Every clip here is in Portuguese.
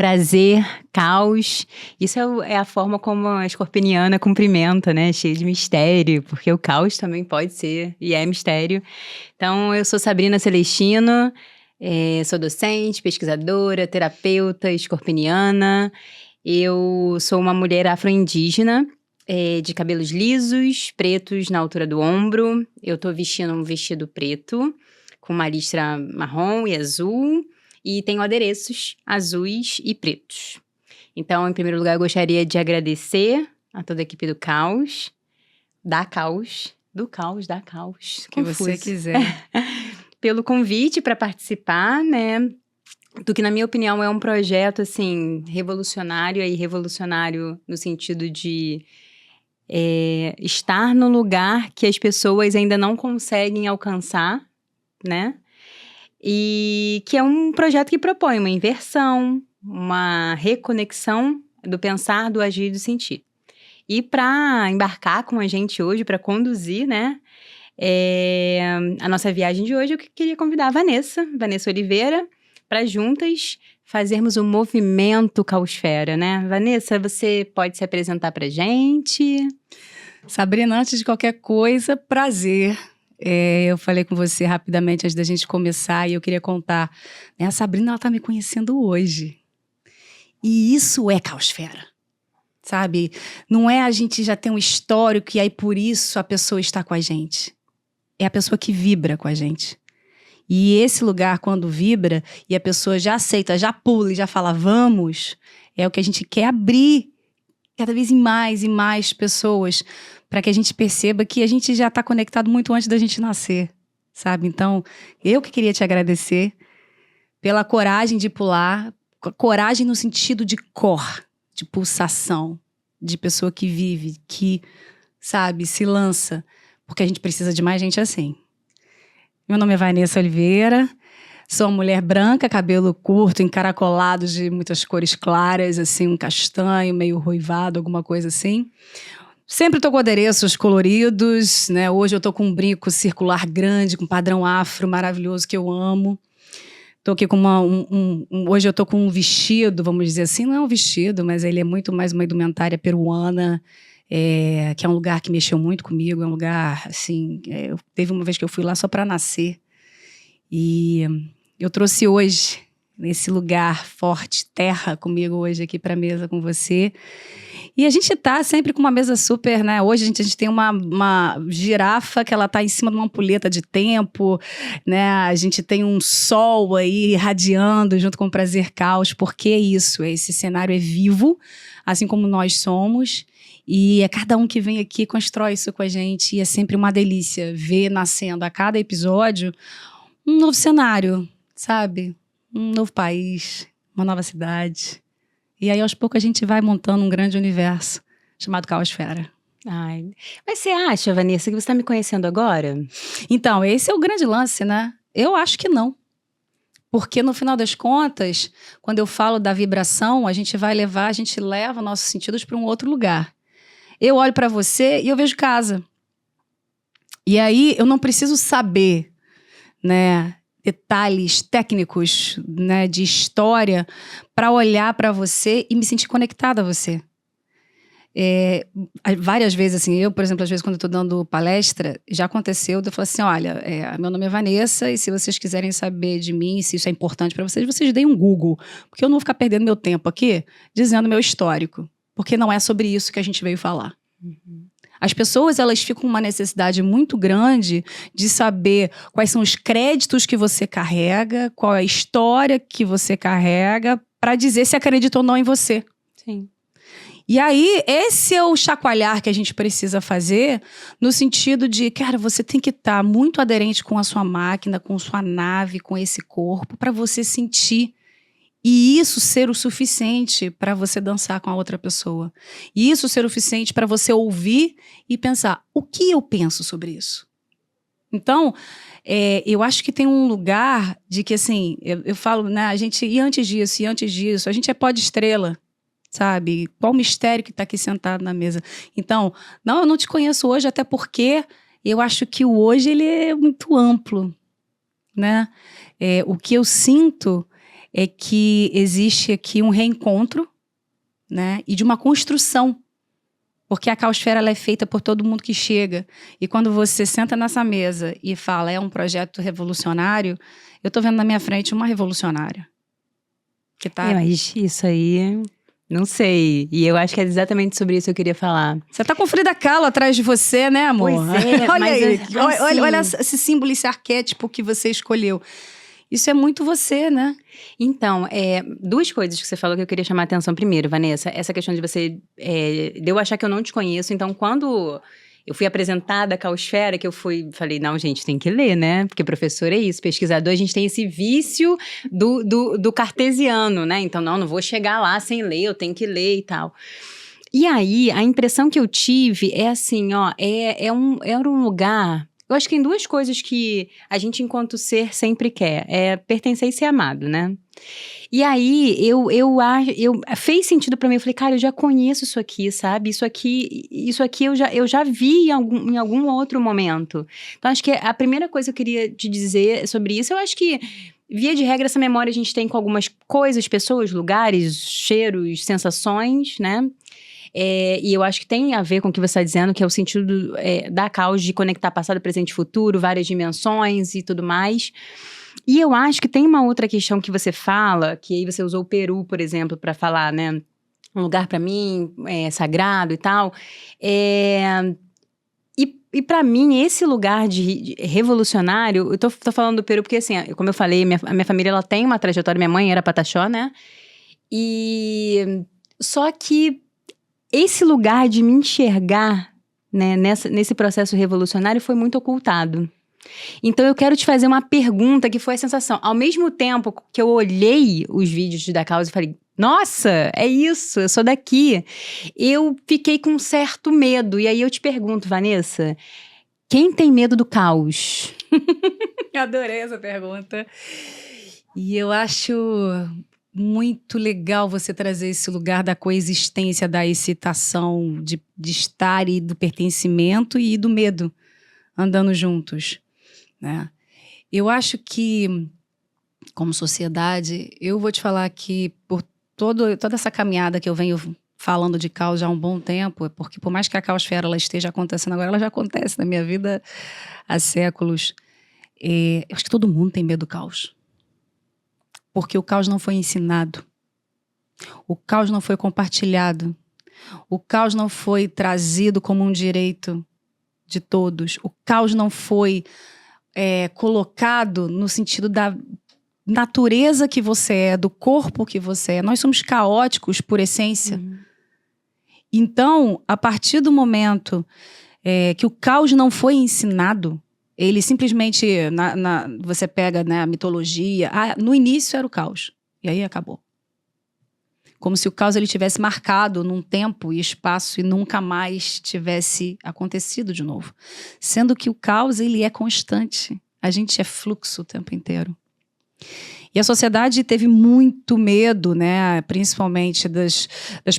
prazer, caos. Isso é a forma como a escorpiana cumprimenta, né? Cheio de mistério, porque o caos também pode ser e é mistério. Então, eu sou Sabrina Celestino, sou docente, pesquisadora, terapeuta, escorpiana. Eu sou uma mulher afro-indígena, de cabelos lisos, pretos na altura do ombro. Eu tô vestindo um vestido preto, com uma listra marrom e azul, e tenho adereços azuis e pretos. Então, em primeiro lugar, eu gostaria de agradecer a toda a equipe do Caos, da Caos, que você quiser, pelo convite para participar, né? Do que, na minha opinião, é um projeto, assim, revolucionário, e revolucionário no sentido de estar no lugar que as pessoas ainda não conseguem alcançar, né? E que é um projeto que propõe uma inversão, uma reconexão do pensar, do agir e do sentir. E para embarcar com a gente hoje, para conduzir, né, a nossa viagem de hoje, eu queria convidar a Vanessa Oliveira, para juntas fazermos um movimento Caosfera, né? Vanessa, você pode se apresentar para a gente? Sabrina, antes de qualquer coisa, prazer. Eu falei com você rapidamente antes da gente começar e eu queria contar. Né, a Sabrina, ela tá me conhecendo hoje. E isso é Caosfera, sabe? Não é a gente já ter um histórico e aí por isso a pessoa está com a gente. É a pessoa que vibra com a gente. E esse lugar, quando vibra e a pessoa já aceita, já pula e já fala vamos, é o que a gente quer abrir cada vez mais e mais pessoas, para que a gente perceba que a gente já está conectado muito antes da gente nascer, sabe? Então, eu que queria te agradecer pela coragem de pular, coragem no sentido de cor, de pulsação, de pessoa que vive, que, sabe, se lança, porque a gente precisa de mais gente assim. Meu nome é Vanessa Oliveira, sou uma mulher branca, cabelo curto, encaracolado de muitas cores claras, assim, um castanho, meio ruivado, alguma coisa assim. Sempre tô com adereços coloridos, né? Hoje eu tô com um brinco circular grande, com padrão afro maravilhoso que eu amo. Tô aqui com hoje eu tô com um vestido, vamos dizer assim, não é um vestido, mas ele é muito mais uma indumentária peruana, que é um lugar que mexeu muito comigo, é um lugar, assim, teve uma vez que eu fui lá só para nascer. E eu trouxe hoje, nesse lugar forte, terra, comigo hoje aqui para a mesa com você. E a gente tá sempre com uma mesa super, né? Hoje a gente tem uma girafa que ela tá em cima de uma ampulheta de tempo, né? A gente tem um sol aí irradiando junto com o Prazer Caos, porque é isso, esse cenário é vivo, assim como nós somos. E é cada um que vem aqui constrói isso com a gente. E é sempre uma delícia ver nascendo a cada episódio um novo cenário, sabe? Um novo país, uma nova cidade. E aí, aos poucos, a gente vai montando um grande universo chamado Caosfera. Ai, mas você acha, Vanessa, que você está me conhecendo agora? Então, esse é o grande lance, né? Eu acho que não. Porque, no final das contas, quando eu falo da vibração, a gente leva nossos sentidos para um outro lugar. Eu olho para você e eu vejo casa. E aí, eu não preciso saber, né, detalhes técnicos, né, de história para olhar para você e me sentir conectada a você. Várias vezes, assim, eu, por exemplo, às vezes quando eu estou dando palestra, já aconteceu de eu falar assim, olha, meu nome é Vanessa e se vocês quiserem saber de mim, se isso é importante para vocês, vocês deem um Google, porque eu não vou ficar perdendo meu tempo aqui dizendo meu histórico, porque não é sobre isso que a gente veio falar. Uhum. As pessoas, elas ficam com uma necessidade muito grande de saber quais são os créditos que você carrega, qual é a história que você carrega, para dizer se acredita ou não em você. Sim. E aí, esse é o chacoalhar que a gente precisa fazer, no sentido de, cara, você tem que estar muito aderente com a sua máquina, com sua nave, com esse corpo, para você sentir. E isso ser o suficiente para você dançar com a outra pessoa. E isso ser o suficiente para você ouvir e pensar, o que eu penso sobre isso? Então, eu acho que tem um lugar de que, assim, eu falo, né, a gente, e antes disso, a gente é pó de estrela, sabe? Qual o mistério que está aqui sentado na mesa? Então, não, eu não te conheço hoje, até porque eu acho que o hoje, ele é muito amplo, né? O que eu sinto é que existe aqui um reencontro, né? E de uma construção. Porque a Caosfera ela é feita por todo mundo que chega. E quando você senta nessa mesa e fala, é um projeto revolucionário, eu tô vendo na minha frente uma revolucionária. Que tá... mas isso aí, não sei. E eu acho que é exatamente sobre isso que eu queria falar. Você tá com Frida Kahlo atrás de você, né, amor? Pois é, olha mas aí, assim... olha esse símbolo, esse arquétipo que você escolheu. Isso é muito você, né? Então, duas coisas que você falou que eu queria chamar a atenção. Primeiro, Vanessa, essa questão de você... de eu achar que eu não te conheço. Então, quando eu fui apresentada à Caosfera, que eu falei, não, gente, tem que ler, né? Porque professor é isso, pesquisador, a gente tem esse vício do cartesiano, né? Então, não vou chegar lá sem ler, eu tenho que ler e tal. E aí, a impressão que eu tive é assim, ó, era um lugar... Eu acho que tem duas coisas que a gente, enquanto ser, sempre quer. É pertencer e ser amado, né? E aí, fez sentido pra mim. Eu falei, cara, eu já conheço isso aqui, sabe? Isso aqui eu já vi em algum outro momento. Então, acho que a primeira coisa que eu queria te dizer sobre isso, eu acho que, via de regra, essa memória a gente tem com algumas coisas, pessoas, lugares, cheiros, sensações, né? E eu acho que tem a ver com o que você está dizendo, que é o sentido da causa de conectar passado, presente e futuro, várias dimensões e tudo mais. E eu acho que tem uma outra questão que você fala, que aí você usou o Peru, por exemplo, para falar, né? Um lugar para mim sagrado e tal. E para mim, esse lugar de revolucionário, eu tô falando do Peru porque, assim, como eu falei, a minha família ela tem uma trajetória, minha mãe era pataxó, né? E só que esse lugar de me enxergar, né, nesse processo revolucionário foi muito ocultado. Então eu quero te fazer uma pergunta que foi a sensação. Ao mesmo tempo que eu olhei os vídeos da causa e falei, nossa, é isso, eu sou daqui. Eu fiquei com um certo medo. E aí eu te pergunto, Vanessa, quem tem medo do caos? Adorei essa pergunta. E eu acho muito legal você trazer esse lugar da coexistência, da excitação, de estar e do pertencimento e do medo andando juntos, né? Eu acho que, como sociedade, eu vou te falar que por toda essa caminhada que eu venho falando de caos já há um bom tempo, porque por mais que a caosfera ela esteja acontecendo agora, ela já acontece na minha vida há séculos. Eu acho que todo mundo tem medo do caos. Porque o caos não foi ensinado. O caos não foi compartilhado. O caos não foi trazido como um direito de todos. O caos não foi colocado no sentido da natureza que você é, do corpo que você é. Nós somos caóticos por essência. Então, a partir do momento que o caos não foi ensinado, ele simplesmente, você pega, né, a mitologia, no início era o caos, e aí acabou. Como se o caos ele tivesse marcado num tempo e espaço e nunca mais tivesse acontecido de novo. Sendo que o caos ele é constante, a gente é fluxo o tempo inteiro. E a sociedade teve muito medo, né, principalmente das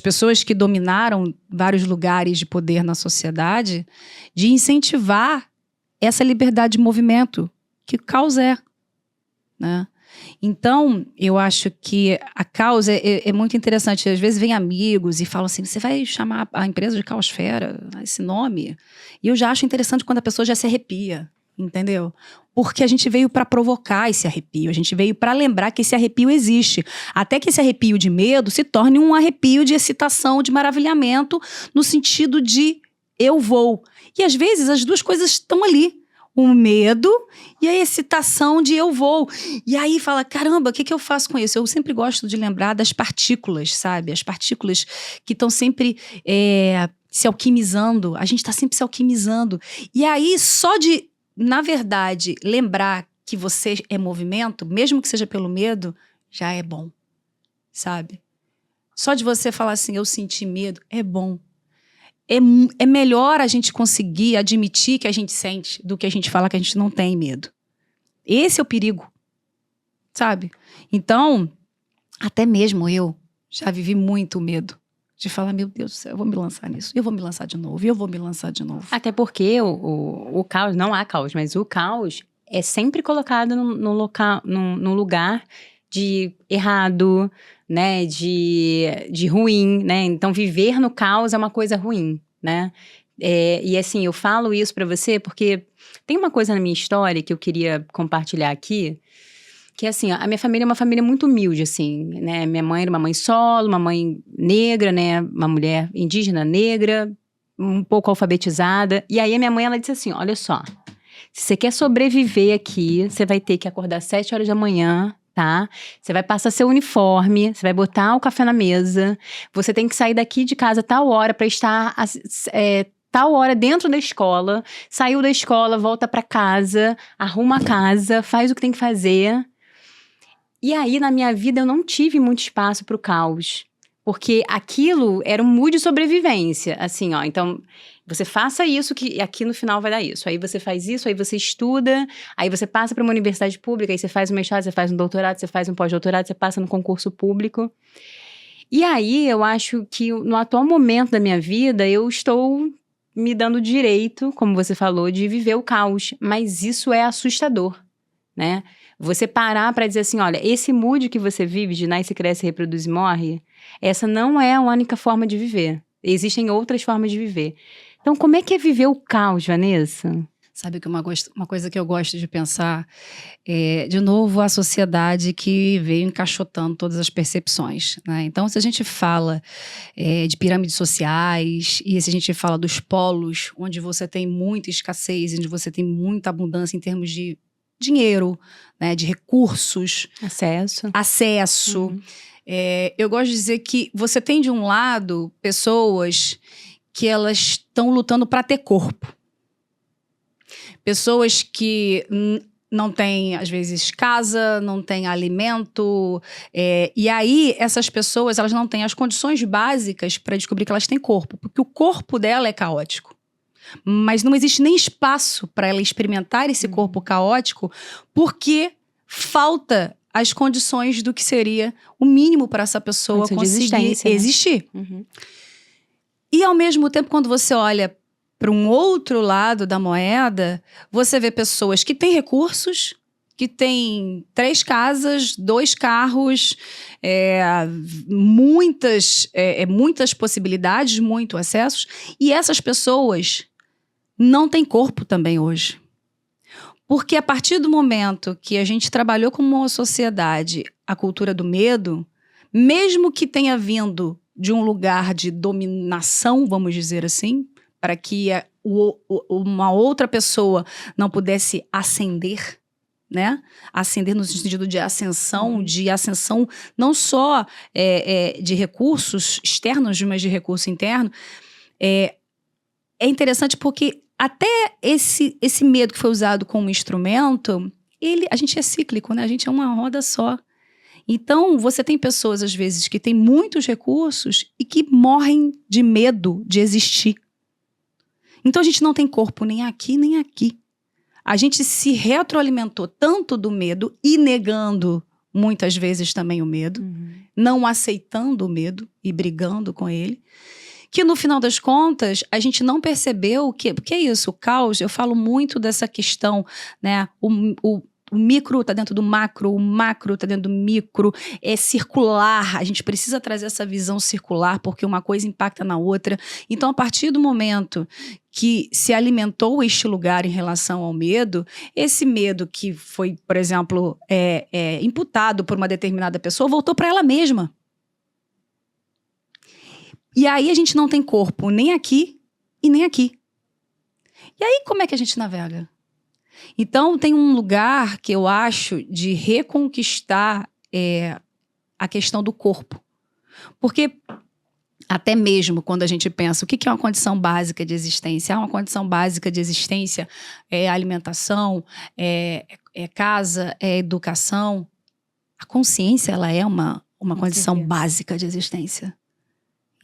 pessoas que dominaram vários lugares de poder na sociedade, de incentivar essa liberdade de movimento que o caos é, né? Então, eu acho que a causa é muito interessante. Às vezes vem amigos e falam assim, você vai chamar a empresa de Caosfera, esse nome? E eu já acho interessante quando a pessoa já se arrepia, entendeu? Porque a gente veio para provocar esse arrepio, a gente veio para lembrar que esse arrepio existe. Até que esse arrepio de medo se torne um arrepio de excitação, de maravilhamento, no sentido de eu vou. E às vezes as duas coisas estão ali. O medo e a excitação de eu vou. E aí fala, caramba, o que eu faço com isso? Eu sempre gosto de lembrar das partículas, sabe? As partículas que estão sempre se alquimizando. A gente está sempre se alquimizando. E aí, só de, na verdade, lembrar que você é movimento, mesmo que seja pelo medo, já é bom, sabe? Só de você falar assim, eu senti medo, é bom. É melhor a gente conseguir admitir que a gente sente do que a gente falar que a gente não tem medo. Esse é o perigo, sabe? Então, até mesmo eu já vivi muito medo de falar, meu Deus do céu, eu vou me lançar nisso, eu vou me lançar de novo, eu vou me lançar de novo. Até porque o caos, não há caos, mas o caos é sempre colocado num lugar de errado, né? De ruim, né? Então, viver no caos é uma coisa ruim, né? E assim, eu falo isso pra você porque tem uma coisa na minha história que eu queria compartilhar aqui, que assim, a minha família é uma família muito humilde, assim, né? Minha mãe era uma mãe solo, uma mãe negra, né? Uma mulher indígena negra, um pouco alfabetizada. E aí a minha mãe, ela disse assim, olha só, se você quer sobreviver aqui, você vai ter que acordar às 7 horas da manhã, tá? Você vai passar seu uniforme, você vai botar o café na mesa, você tem que sair daqui de casa a tal hora pra estar tal hora dentro da escola, saiu da escola, volta pra casa, arruma a casa, faz o que tem que fazer. E aí, na minha vida, eu não tive muito espaço pro caos. Porque aquilo era um mood de sobrevivência. Assim, ó, então, você faça isso que aqui no final vai dar isso. Aí você faz isso, aí você estuda, aí você passa para uma universidade pública, aí você faz um mestrado, você faz um doutorado, você faz um pós-doutorado, você passa no concurso público. E aí, eu acho que no atual momento da minha vida, eu estou me dando o direito, como você falou, de viver o caos. Mas isso é assustador, né? Você parar para dizer assim, olha, esse mood que você vive de nasce, cresce, reproduz e morre, essa não é a única forma de viver. Existem outras formas de viver. Então, como é que é viver o caos, Vanessa? Sabe que uma coisa que eu gosto de pensar é, de novo, a sociedade que veio encaixotando todas as percepções, né? Então, se a gente fala de pirâmides sociais, e se a gente fala dos polos, onde você tem muita escassez, onde você tem muita abundância em termos de dinheiro, né, de recursos. Acesso. Uhum. Eu gosto de dizer que você tem, de um lado, pessoas que elas estão lutando para ter corpo. Pessoas que não têm, às vezes, casa, não têm alimento. E aí, essas pessoas, elas não têm as condições básicas para descobrir que elas têm corpo. Porque o corpo dela é caótico. Mas não existe nem espaço para ela experimentar esse corpo caótico, porque falta as condições do que seria o mínimo para essa pessoa conseguir existir. Né? Uhum. E, ao mesmo tempo, quando você olha para um outro lado da moeda, você vê pessoas que têm recursos, que têm 3 casas, 2 carros, muitas possibilidades, muito acessos, e essas pessoas não têm corpo também hoje. Porque a partir do momento que a gente trabalhou como uma sociedade a cultura do medo, mesmo que tenha vindo de um lugar de dominação, vamos dizer assim, para que uma outra pessoa não pudesse ascender, né? Ascender no sentido de ascensão, não só de recursos externos, mas de recurso interno. É interessante porque até esse medo que foi usado como instrumento, a gente é cíclico, né? A gente é uma roda só. Então, você tem pessoas, às vezes, que têm muitos recursos e que morrem de medo de existir. Então, a gente não tem corpo nem aqui, nem aqui. A gente se retroalimentou tanto do medo e negando, muitas vezes, também o medo, não aceitando o medo e brigando com ele, que no final das contas, a gente não percebeu porque é isso, o caos, eu falo muito dessa questão, né? O micro está dentro do macro, o macro está dentro do micro, é circular, a gente precisa trazer essa visão circular, porque uma coisa impacta na outra. Então, a partir do momento que se alimentou este lugar em relação ao medo, esse medo que foi, por exemplo, imputado por uma determinada pessoa, voltou para ela mesma. E aí a gente não tem corpo nem aqui e nem aqui. E aí como é que a gente navega? Então tem um lugar que eu acho de reconquistar a questão do corpo. Porque até mesmo quando a gente pensa o que é uma condição básica de existência, uma condição básica de existência é alimentação, é casa, é educação. A consciência ela é uma condição básica de existência.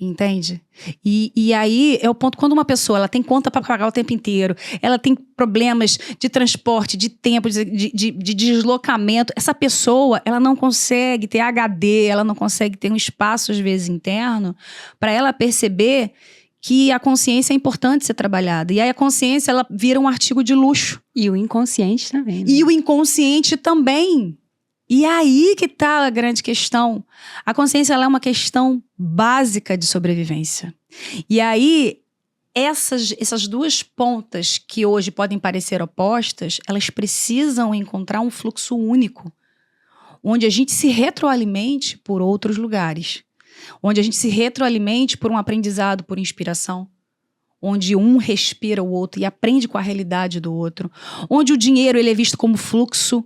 Entende? E aí é o ponto, quando uma pessoa ela tem conta para pagar o tempo inteiro, ela tem problemas de transporte, de tempo, de deslocamento, essa pessoa ela não consegue ter HD, ela não consegue ter um espaço às vezes interno para ela perceber que a consciência é importante ser trabalhada. E aí a consciência ela vira um artigo de luxo. E o inconsciente também. Né? E o inconsciente também. E aí que está a grande questão. A consciência ela é uma questão básica de sobrevivência. E aí, essas duas pontas que hoje podem parecer opostas, elas precisam encontrar um fluxo único, onde a gente se retroalimente por outros lugares, onde a gente se retroalimente por um aprendizado, por inspiração, onde um respira o outro e aprende com a realidade do outro, onde o dinheiro ele é visto como fluxo,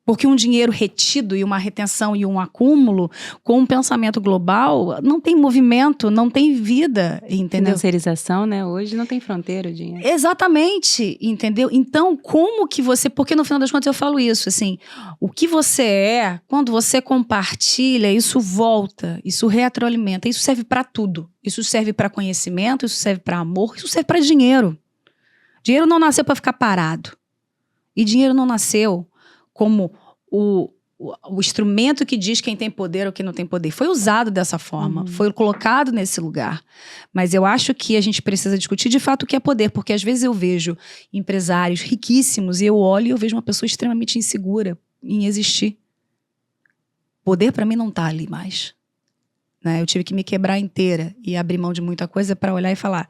porque um dinheiro retido e uma retenção e um acúmulo com um pensamento global não tem movimento, não tem vida, entendeu? Financiarização, né? Hoje não tem fronteira o dinheiro. Exatamente, entendeu? Então, como que você... Porque no final das contas eu falo isso, assim, o que você é, quando você compartilha, isso volta, isso retroalimenta, isso serve para tudo. Isso serve para conhecimento, isso serve para amor, isso serve para dinheiro. Dinheiro não nasceu para ficar parado. E dinheiro não nasceu como o instrumento que diz quem tem poder ou quem não tem poder. Foi usado dessa forma, foi colocado nesse lugar. Mas eu acho que a gente precisa discutir de fato o que é poder, porque às vezes eu vejo empresários riquíssimos e eu olho e eu vejo uma pessoa extremamente insegura em existir. Poder para mim não está ali mais. Né? Eu tive que me quebrar inteira e abrir mão de muita coisa para olhar e falar...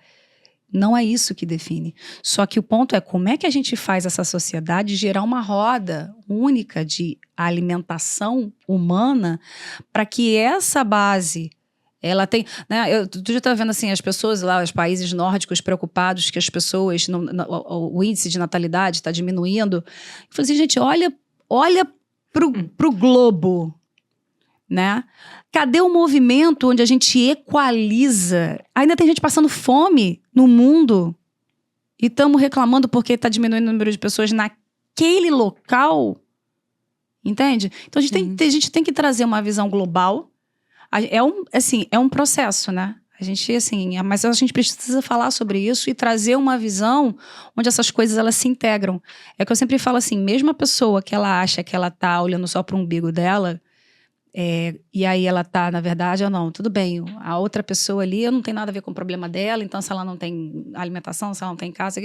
Não é isso que define. Só que o ponto é como é que a gente faz essa sociedade gerar uma roda única de alimentação humana para que essa base, ela tem... Né, eu já estava vendo assim, as pessoas lá, os países nórdicos preocupados que as pessoas, o índice de natalidade está diminuindo. Eu falei assim, gente, olha pro globo, né? Cadê o movimento onde a gente equaliza? Ainda tem gente passando fome no mundo e estamos reclamando porque está diminuindo o número de pessoas naquele local. Entende? Então a gente tem que trazer uma visão global. É um processo, né? Mas a gente precisa falar sobre isso e trazer uma visão onde essas coisas elas se integram. É que eu sempre falo assim, mesmo a pessoa que ela acha que ela está olhando só para o umbigo dela, e aí ela tá, na verdade, ou não, tudo bem, a outra pessoa ali não tem nada a ver com o problema dela, então se ela não tem alimentação, se ela não tem casa,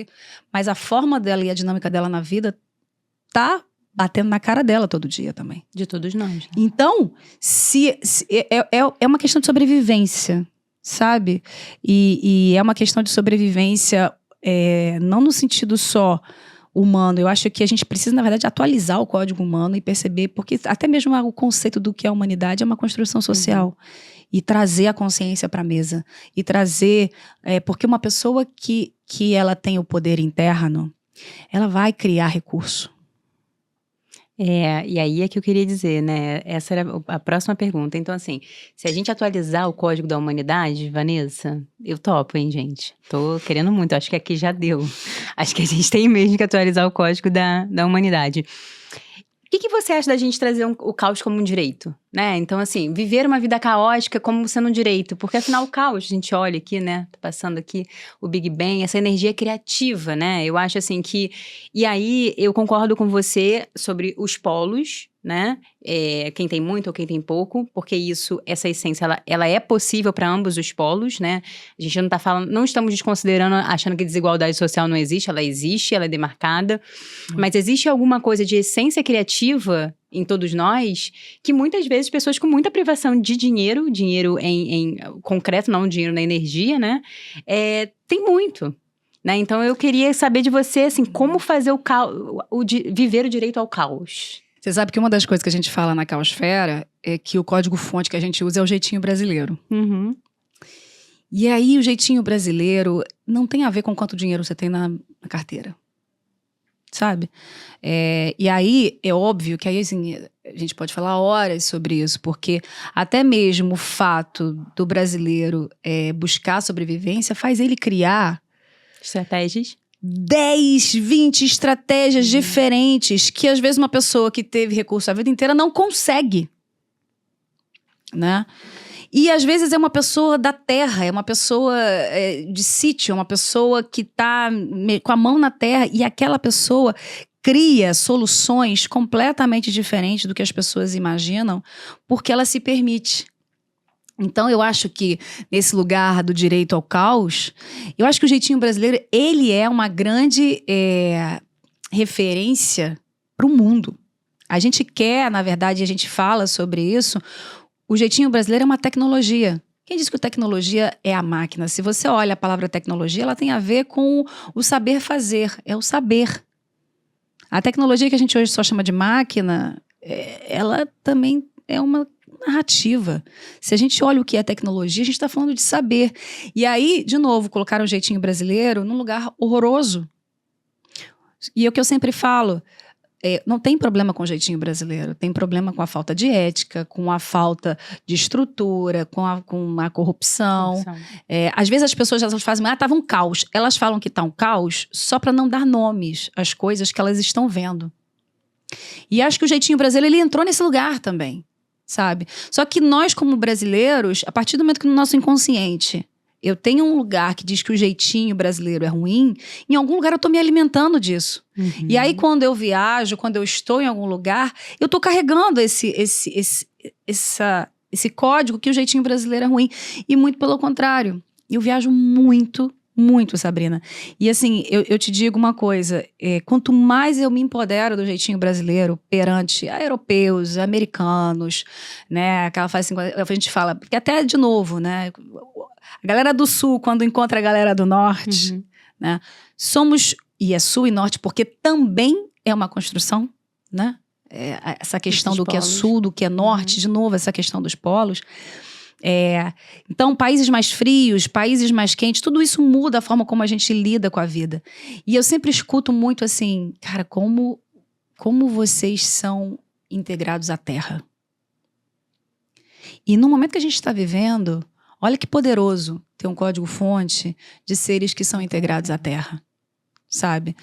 mas a forma dela e a dinâmica dela na vida tá batendo na cara dela todo dia também. De todos nós. Né? Então, é uma questão de sobrevivência, sabe? E é uma questão de sobrevivência, não no sentido só humano. Eu acho que a gente precisa, na verdade, atualizar o código humano e perceber, porque até mesmo o conceito do que é a humanidade é uma construção social. E trazer a consciência para a mesa. E trazer... porque uma pessoa que ela tem o poder interno, ela vai criar recurso. E aí é que eu queria dizer, né? Essa era a próxima pergunta. Então, assim, se a gente atualizar o código da humanidade, Vanessa, eu topo, hein, gente? Tô querendo muito, acho que aqui já deu. Acho que a gente tem mesmo que atualizar o código da humanidade. O que você acha da gente trazer o caos como um direito, né? Então, assim, viver uma vida caótica como sendo um direito. Porque, afinal, o caos, a gente olha aqui, né? Tá passando aqui o Big Bang, essa energia criativa, né? Eu acho, assim, que... E aí, eu concordo com você sobre os polos, né? Quem tem muito ou quem tem pouco. Porque essa essência, ela é possível para ambos os polos, né? A gente não tá falando... Não estamos desconsiderando, achando que desigualdade social não existe. Ela existe, ela é demarcada. Mas existe alguma coisa de essência criativa em todos nós, que muitas vezes pessoas com muita privação de dinheiro em concreto, não dinheiro na energia, né? Tem muito, né? Então eu queria saber de você, assim, como fazer viver o direito ao caos. Você sabe que uma das coisas que a gente fala na Caosfera é que o código-fonte que a gente usa é o jeitinho brasileiro. E aí o jeitinho brasileiro não tem a ver com quanto dinheiro você tem na carteira. Sabe? E aí, é óbvio que aí, assim, a gente pode falar horas sobre isso, porque até mesmo o fato do brasileiro buscar sobrevivência faz ele criar estratégias. 10, 20 estratégias diferentes que às vezes uma pessoa que teve recurso a vida inteira não consegue, né? E às vezes é uma pessoa da terra, é uma pessoa de sítio, é uma pessoa que está com a mão na terra e aquela pessoa cria soluções completamente diferentes do que as pessoas imaginam porque ela se permite. Então eu acho que nesse lugar do direito ao caos, eu acho que o jeitinho brasileiro, ele é uma grande referência para o mundo. A gente quer, na verdade, a gente fala sobre isso, o jeitinho brasileiro é uma tecnologia. Quem diz que a tecnologia é a máquina? Se você olha a palavra tecnologia, ela tem a ver com o saber fazer, é o saber. A tecnologia que a gente hoje só chama de máquina, ela também é uma narrativa. Se a gente olha o que é tecnologia, a gente está falando de saber. E aí, de novo, colocaram o jeitinho brasileiro num lugar horroroso. E é o que eu sempre falo, não tem problema com o jeitinho brasileiro, tem problema com a falta de ética, com a falta de estrutura, com a corrupção. Às vezes as pessoas elas fazem, estava um caos. Elas falam que está um caos só para não dar nomes às coisas que elas estão vendo. E acho que o jeitinho brasileiro ele entrou nesse lugar também, sabe? Só que nós, como brasileiros, a partir do momento que no nosso inconsciente eu tenho um lugar que diz que o jeitinho brasileiro é ruim, em algum lugar eu estou me alimentando disso. Uhum. E aí, quando eu viajo, quando eu estou em algum lugar, eu estou carregando esse código que o jeitinho brasileiro é ruim. E muito pelo contrário. Eu viajo muito, muito, Sabrina. E assim, eu te digo uma coisa, quanto mais eu me empodero do jeitinho brasileiro perante a europeus, americanos, né, aquela fase assim, a gente fala, porque até de novo, né, a galera do sul, quando encontra a galera do norte, né, somos, e é sul e norte, porque também é uma construção, né, essa questão do que é sul, do que é norte, de novo, essa questão dos polos. Então, países mais frios, países mais quentes, tudo isso muda a forma como a gente lida com a vida. E eu sempre escuto muito assim, cara, como vocês são integrados à terra. E no momento que a gente está vivendo, olha que poderoso ter um código-fonte de seres que são integrados à terra. Sabe?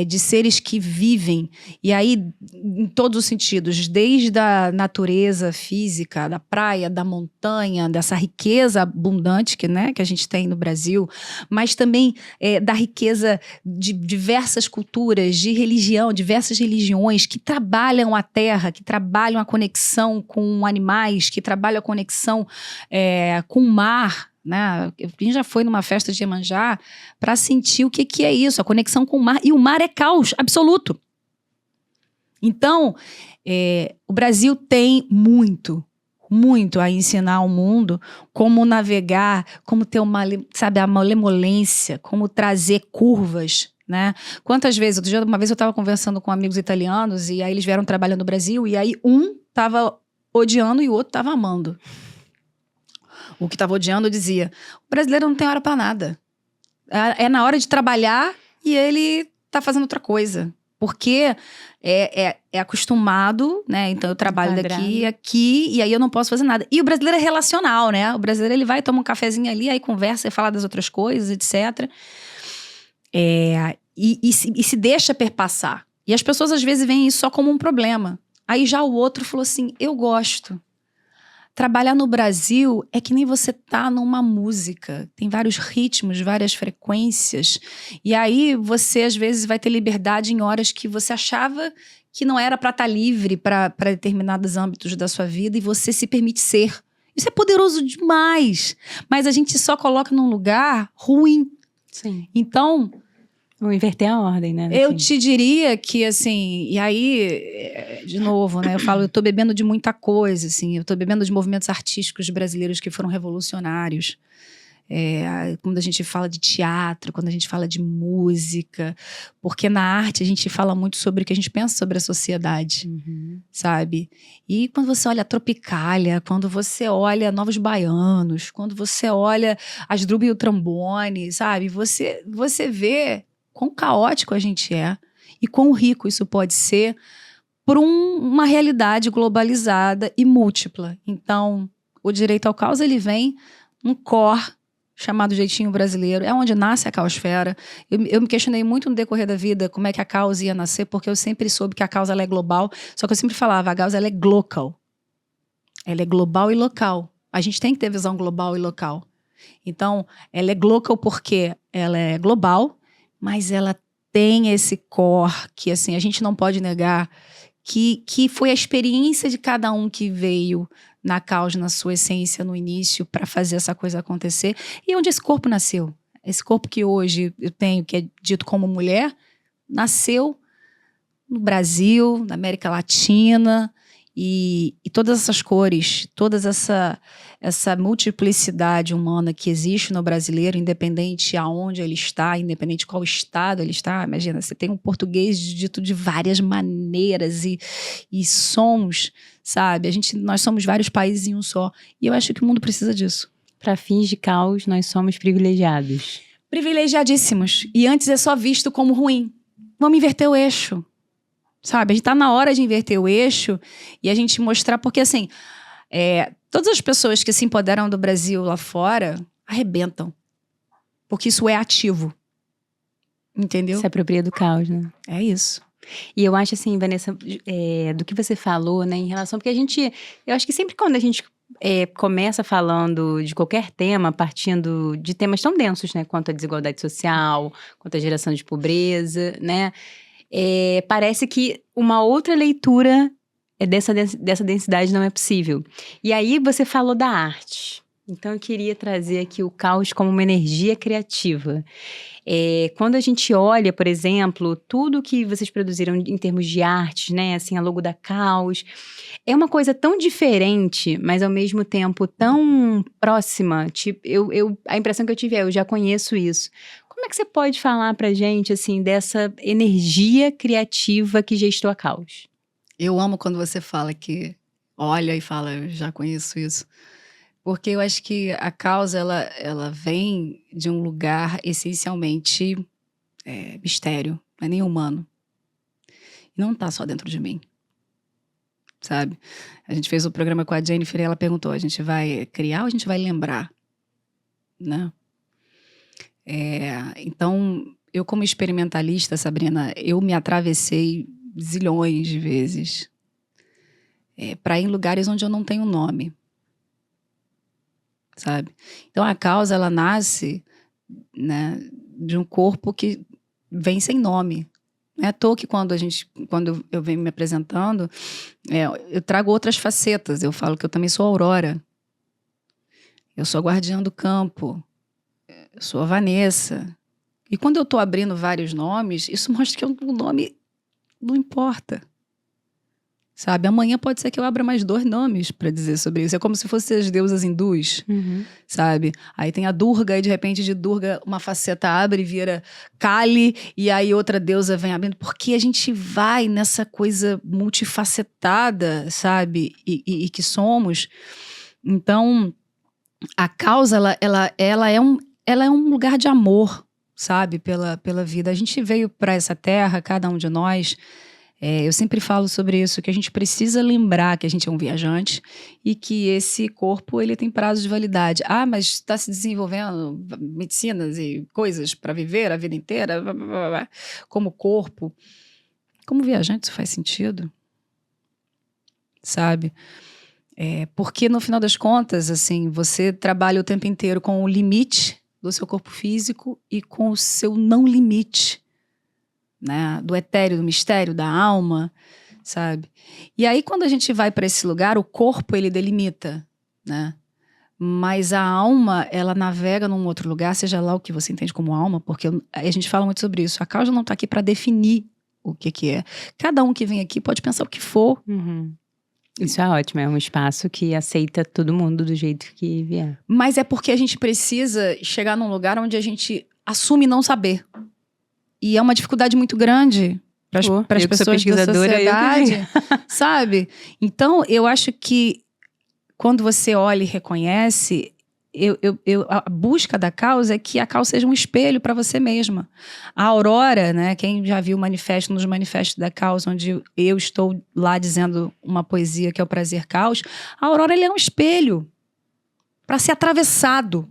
De seres que vivem, e aí em todos os sentidos, desde a natureza física, da praia, da montanha, dessa riqueza abundante que a gente tem no Brasil, mas também da riqueza de diversas culturas, de religião, diversas religiões que trabalham a terra, que trabalham a conexão com animais, que trabalham a conexão com o mar. Né? Quem já foi numa festa de Iemanjá para sentir o que é isso, a conexão com o mar, e o mar é caos absoluto. Então, o Brasil tem muito a ensinar ao mundo como navegar, como ter uma malemolência, como trazer curvas, né? Quantas vezes, uma vez eu estava conversando com amigos italianos e aí eles vieram trabalhando no Brasil e aí um estava odiando e o outro estava amando. O que estava odiando dizia, o brasileiro não tem hora para nada. É na hora de trabalhar e ele tá fazendo outra coisa. Porque é acostumado, né? Então eu trabalho aqui, e aí eu não posso fazer nada. E o brasileiro é relacional, né? O brasileiro ele vai, toma um cafezinho ali, aí conversa e fala das outras coisas, etc. E se deixa perpassar. E as pessoas às vezes veem isso só como um problema. Aí já o outro falou assim, eu gosto. Trabalhar no Brasil é que nem você tá numa música. Tem vários ritmos, várias frequências. E aí você, às vezes, vai ter liberdade em horas que você achava que não era para estar livre para determinados âmbitos da sua vida e você se permite ser. Isso é poderoso demais. Mas a gente só coloca num lugar ruim. Sim. Então... Vou inverter a ordem, né? Eu te diria que, assim, e aí, de novo, né? Eu falo, eu tô bebendo de muita coisa, assim, eu tô bebendo de movimentos artísticos brasileiros que foram revolucionários. Quando a gente fala de teatro, quando a gente fala de música, porque na arte a gente fala muito sobre o que a gente pensa sobre a sociedade, sabe? E quando você olha a Tropicália, quando você olha Novos Baianos, quando você olha as Druba e o Trombone, sabe? Você vê quão caótico a gente é e quão rico isso pode ser por uma realidade globalizada e múltipla. Então, o direito ao caos, ele vem num core chamado jeitinho brasileiro, é onde nasce a caosfera. Eu me questionei muito no decorrer da vida como é que a causa ia nascer, porque eu sempre soube que a causa ela é global, só que eu sempre falava, a causa ela é glocal. Ela é global e local. A gente tem que ter visão global e local. Então, ela é glocal porque ela é global, mas ela tem esse core que, assim, a gente não pode negar que foi a experiência de cada um que veio na causa, na sua essência, no início, para fazer essa coisa acontecer. E onde esse corpo nasceu? Esse corpo que hoje eu tenho, que é dito como mulher, nasceu no Brasil, na América Latina, e todas essas cores, toda essa multiplicidade humana que existe no brasileiro, independente aonde ele está, independente qual estado ele está. Imagina, você tem um português dito de várias maneiras e sons, sabe? Nós somos vários países em um só. E eu acho que o mundo precisa disso. Para fins de caos, nós somos privilegiados. Privilegiadíssimos. E antes é só visto como ruim. Vamos inverter o eixo. Sabe? A gente tá na hora de inverter o eixo e a gente mostrar, porque assim, todas as pessoas que se empoderam do Brasil lá fora arrebentam. Porque isso é ativo. Entendeu? Se apropria do caos, né? É isso. E eu acho assim, Vanessa, do que você falou, né, em relação... Porque eu acho que sempre quando a gente começa falando de qualquer tema, partindo de temas tão densos, né, quanto a desigualdade social, quanto a geração de pobreza, né, parece que uma outra leitura dessa densidade não é possível. E aí você falou da arte. Então eu queria trazer aqui o caos como uma energia criativa. Quando a gente olha, por exemplo, tudo que vocês produziram em termos de arte, né, assim, a logo da Caos, é uma coisa tão diferente, mas ao mesmo tempo tão próxima. Tipo, a impressão que eu tive eu já conheço isso. Como é que você pode falar pra gente, assim, dessa energia criativa que gestou a Caos? Eu amo quando você fala que olha e fala, eu já conheço isso. Porque eu acho que a causa, ela vem de um lugar essencialmente mistério, não é nem humano. E não tá só dentro de mim, sabe? A gente fez o programa com a Jennifer e ela perguntou, a gente vai criar ou a gente vai lembrar? Né? Então, eu como experimentalista, Sabrina, eu me atravessei zilhões de vezes para ir em lugares onde eu não tenho nome. Sabe? Então a causa, ela nasce, né, de um corpo que vem sem nome. Não é à toa que quando eu venho me apresentando, eu trago outras facetas. Eu falo que eu também sou Aurora. Eu sou a guardiã do campo. Eu sou a Vanessa. E quando eu estou abrindo vários nomes, isso mostra que o nome não importa. Sabe? Amanhã pode ser que eu abra mais 2 nomes para dizer sobre isso. É como se fossem as deusas hindus, sabe? Aí tem a Durga e de repente de Durga uma faceta abre e vira Kali e aí outra deusa vem abrindo. Porque a gente vai nessa coisa multifacetada, sabe? E que somos. Então, a causa, ela é um lugar de amor, sabe? Pela vida. A gente veio para essa terra, cada um de nós... eu sempre falo sobre isso, que a gente precisa lembrar que a gente é um viajante e que esse corpo ele tem prazo de validade. Ah, mas está se desenvolvendo medicinas e coisas para viver a vida inteira, blá, blá, blá, blá. Como corpo. Como viajante isso faz sentido? Sabe? Porque no final das contas, assim, você trabalha o tempo inteiro com o limite do seu corpo físico e com o seu não limite. Né, do etéreo, do mistério, da alma, sabe? E aí quando a gente vai para esse lugar, o corpo ele delimita, né? Mas a alma, ela navega num outro lugar, seja lá o que você entende como alma, porque a gente fala muito sobre isso. A causa não está aqui para definir o que é. Cada um que vem aqui pode pensar o que for. Isso é ótimo, é um espaço que aceita todo mundo do jeito que vier. Mas é porque a gente precisa chegar num lugar onde a gente assume não saber. E é uma dificuldade muito grande para as pessoas da sociedade, sabe? Então, eu acho que quando você olha e reconhece, a busca da causa é que a causa seja um espelho para você mesma. A Aurora, né? Quem já viu nos manifestos da causa, onde eu estou lá dizendo uma poesia que é o Prazer Caos, a Aurora ele é um espelho para ser atravessado,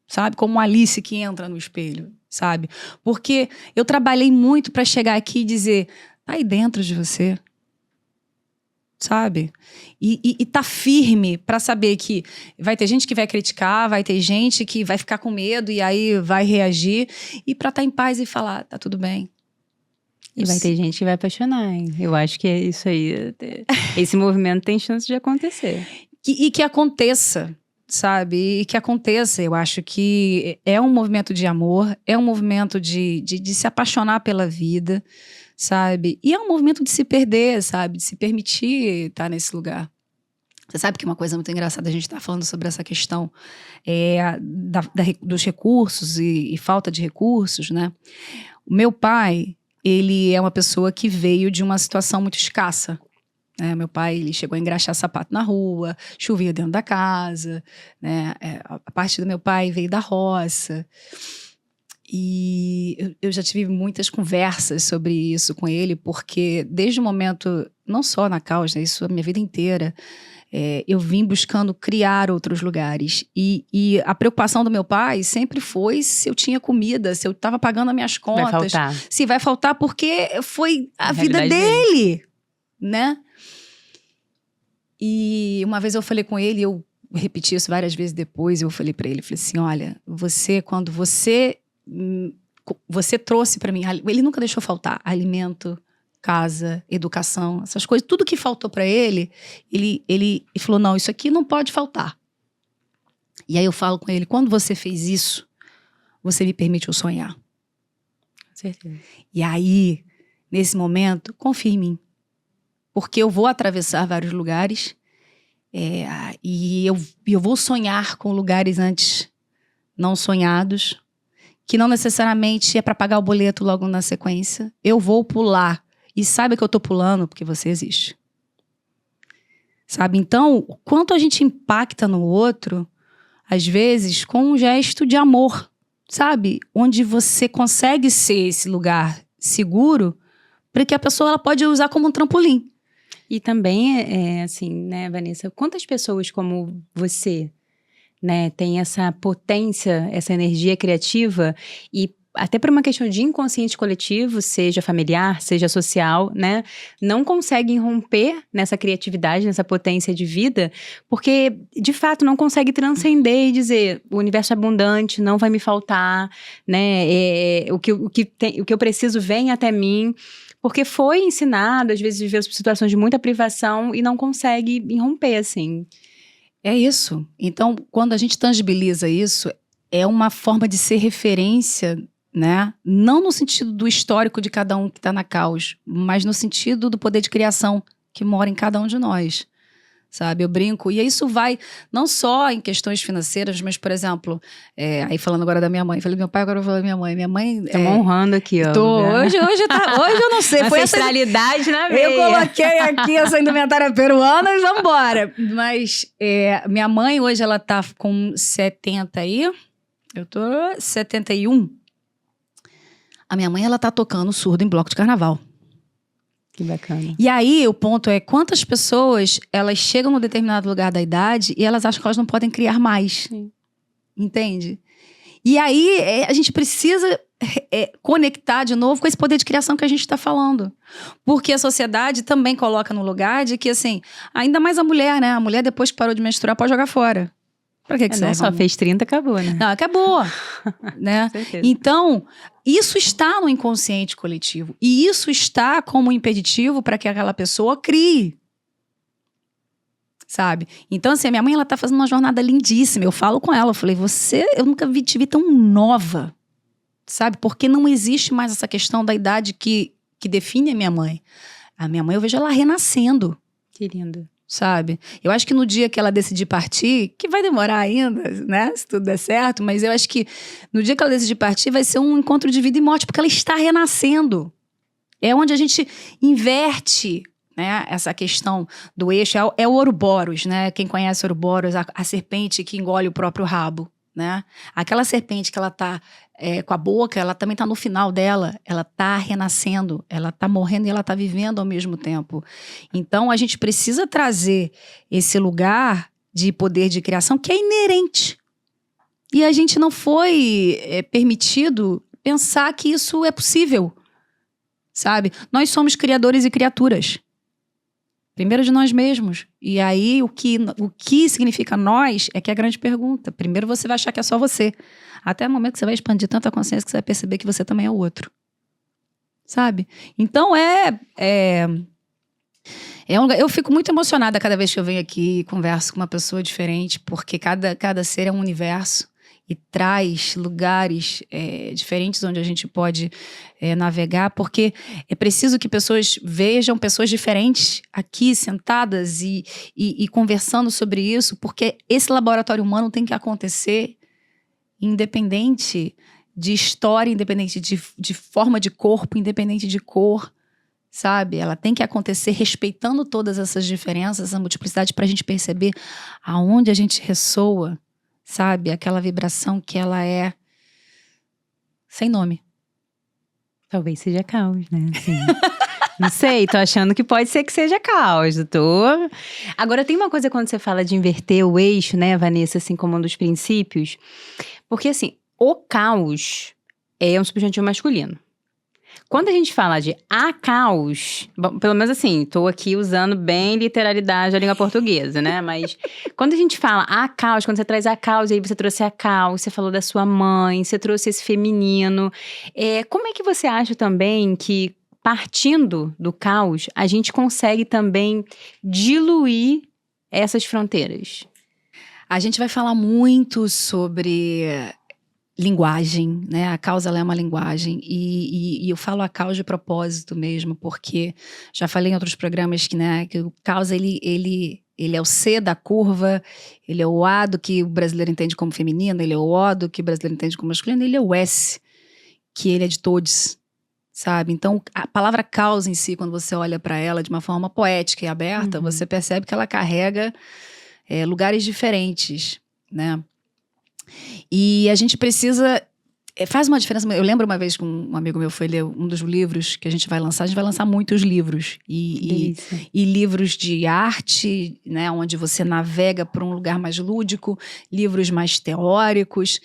sabe? Como Alice que entra no espelho. Sabe? Porque eu trabalhei muito para chegar aqui e dizer, tá aí dentro de você, sabe? E tá firme para saber que vai ter gente que vai criticar, vai ter gente que vai ficar com medo e aí vai reagir, e para estar em paz e falar, tá tudo bem. E vai ter gente que vai apaixonar, hein? Eu acho que é isso aí. Esse movimento tem chance de acontecer. E que aconteça. Sabe? E que aconteça. Eu acho que é um movimento de amor, é um movimento de se apaixonar pela vida, sabe? E é um movimento de se perder, sabe? De se permitir estar nesse lugar. Você sabe que uma coisa muito engraçada, a gente está falando sobre essa questão dos recursos e falta de recursos, né? O meu pai, ele é uma pessoa que veio de uma situação muito escassa. Né? Meu pai, ele chegou a engraxar sapato na rua, chovia dentro da casa, né? A parte do meu pai veio da roça. E eu já tive muitas conversas sobre isso com ele, porque desde o momento, não só na causa, isso a minha vida inteira, eu vim buscando criar outros lugares. E a preocupação do meu pai sempre foi se eu tinha comida, se eu estava pagando as minhas contas. Vai faltar. Se vai faltar, porque foi a vida dele, né? E uma vez eu falei com ele, eu repeti isso várias vezes depois, eu falei para ele, falei assim, olha, quando você trouxe para mim, ele nunca deixou faltar alimento, casa, educação, essas coisas, tudo que faltou para ele falou, não, isso aqui não pode faltar. E aí eu falo com ele, quando você fez isso, você me permitiu sonhar. Com certeza. E aí, nesse momento, confia em mim. Porque eu vou atravessar vários lugares e eu vou sonhar com lugares antes não sonhados, que não necessariamente é para pagar o boleto logo na sequência. Eu vou pular. E saiba que eu tô pulando porque você existe. Sabe? Então, o quanto a gente impacta no outro, às vezes, com um gesto de amor, sabe? Onde você consegue ser esse lugar seguro para que a pessoa ela pode usar como um trampolim. E também, assim, né, Vanessa, quantas pessoas como você, né, tem essa potência, essa energia criativa e até por uma questão de inconsciente coletivo, seja familiar, seja social, né, não conseguem romper nessa criatividade, nessa potência de vida, porque, de fato, não consegue transcender e dizer, o universo é abundante, não vai me faltar, né, o que eu preciso vem até mim, porque foi ensinado, às vezes, viver situações de muita privação e não consegue irromper, assim. É isso. Então, quando a gente tangibiliza isso, é uma forma de ser referência, né? Não no sentido do histórico de cada um que está na caos, mas no sentido do poder de criação que mora em cada um de nós. Sabe, eu brinco, e isso vai não só em questões financeiras, mas, por exemplo, aí falando agora da minha mãe, falei do meu pai, agora eu vou falar da minha mãe. Estamos honrando aqui, ó. Hoje eu não sei. Foi ancestralidade na veia. Eu coloquei aqui essa indumentária peruana e vambora. Mas minha mãe hoje, ela tá com 70 aí, eu tô 71. A minha mãe, ela tá tocando surdo em bloco de carnaval. Que bacana. E aí, o ponto é quantas pessoas, elas chegam num determinado lugar da idade e elas acham que elas não podem criar mais. Sim. Entende? E aí, a gente precisa conectar de novo com esse poder de criação que a gente está falando. Porque a sociedade também coloca no lugar de que, assim, ainda mais a mulher, né? A mulher, depois que parou de menstruar, pode jogar fora. Pra que serve? Só fez 30, acabou, né? Não, acabou. Né? Com certeza. Então, isso está no inconsciente coletivo. E isso está como impeditivo para que aquela pessoa crie. Sabe? Então, assim, a minha mãe, ela tá fazendo uma jornada lindíssima. Eu falo com ela, eu falei, eu nunca te vi tão nova. Sabe? Porque não existe mais essa questão da idade que define a minha mãe. A minha mãe, eu vejo ela renascendo. Que lindo. Sabe? Eu acho que no dia que ela decidir partir, que vai demorar ainda, né? Se tudo der certo, mas eu acho que no dia que ela decidir partir vai ser um encontro de vida e morte, porque ela está renascendo. É onde a gente inverte, né, essa questão do eixo. É o Ouroboros, né? Quem conhece o Ouroboros, a serpente que engole o próprio rabo, né? Aquela serpente que ela tá com a boca, ela também tá no final dela, ela tá renascendo, ela tá morrendo e ela tá vivendo ao mesmo tempo. Então, a gente precisa trazer esse lugar de poder de criação que é inerente. E a gente não foi permitido pensar que isso é possível, sabe? Nós somos criadores e criaturas. Primeiro de nós mesmos. E aí, o que significa nós é que é a grande pergunta. Primeiro você vai achar que é só você. Até o momento que você vai expandir tanta consciência que você vai perceber que você também é o outro. Sabe? Então, eu fico muito emocionada cada vez que eu venho aqui e converso com uma pessoa diferente, porque cada ser é um universo. e traz lugares diferentes onde a gente pode navegar, porque é preciso que pessoas vejam pessoas diferentes aqui sentadas e conversando sobre isso, porque esse laboratório humano tem que acontecer independente de história, independente de forma de corpo, independente de cor, sabe? Ela tem que acontecer respeitando todas essas diferenças, essa multiplicidade, para a gente perceber aonde a gente ressoa, sabe? Aquela vibração que ela é sem nome. Talvez seja caos, né? Assim. Não sei, tô achando que pode ser que seja caos, doutor. Agora, tem uma coisa quando você fala de inverter o eixo, né, Vanessa, assim, como um dos princípios. Porque, assim, o caos é um substantivo masculino. Quando a gente fala de a caos, bom, pelo menos assim, tô aqui usando bem literalidade da língua portuguesa, né? Mas quando a gente fala a caos, quando você traz a caos, aí você trouxe a caos, você falou da sua mãe, você trouxe esse feminino. Como é que você acha também que, partindo do caos, a gente consegue também diluir essas fronteiras? A gente vai falar muito sobre linguagem, né? A caos, ela é uma linguagem e eu falo a caos de propósito mesmo, porque já falei em outros programas que, né, que o caos, ele é o C da curva, ele é o A do que o brasileiro entende como feminino, ele é o O do que o brasileiro entende como masculino, ele é o S, que ele é de todos, sabe? Então, a palavra caos em si, quando você olha para ela de uma forma poética e aberta, você percebe que ela carrega lugares diferentes, né? E a gente precisa... faz uma diferença. Eu lembro uma vez que um amigo meu foi ler um dos livros que a gente vai lançar muitos livros. E livros de arte, né, onde você navega para um lugar mais lúdico, livros mais teóricos.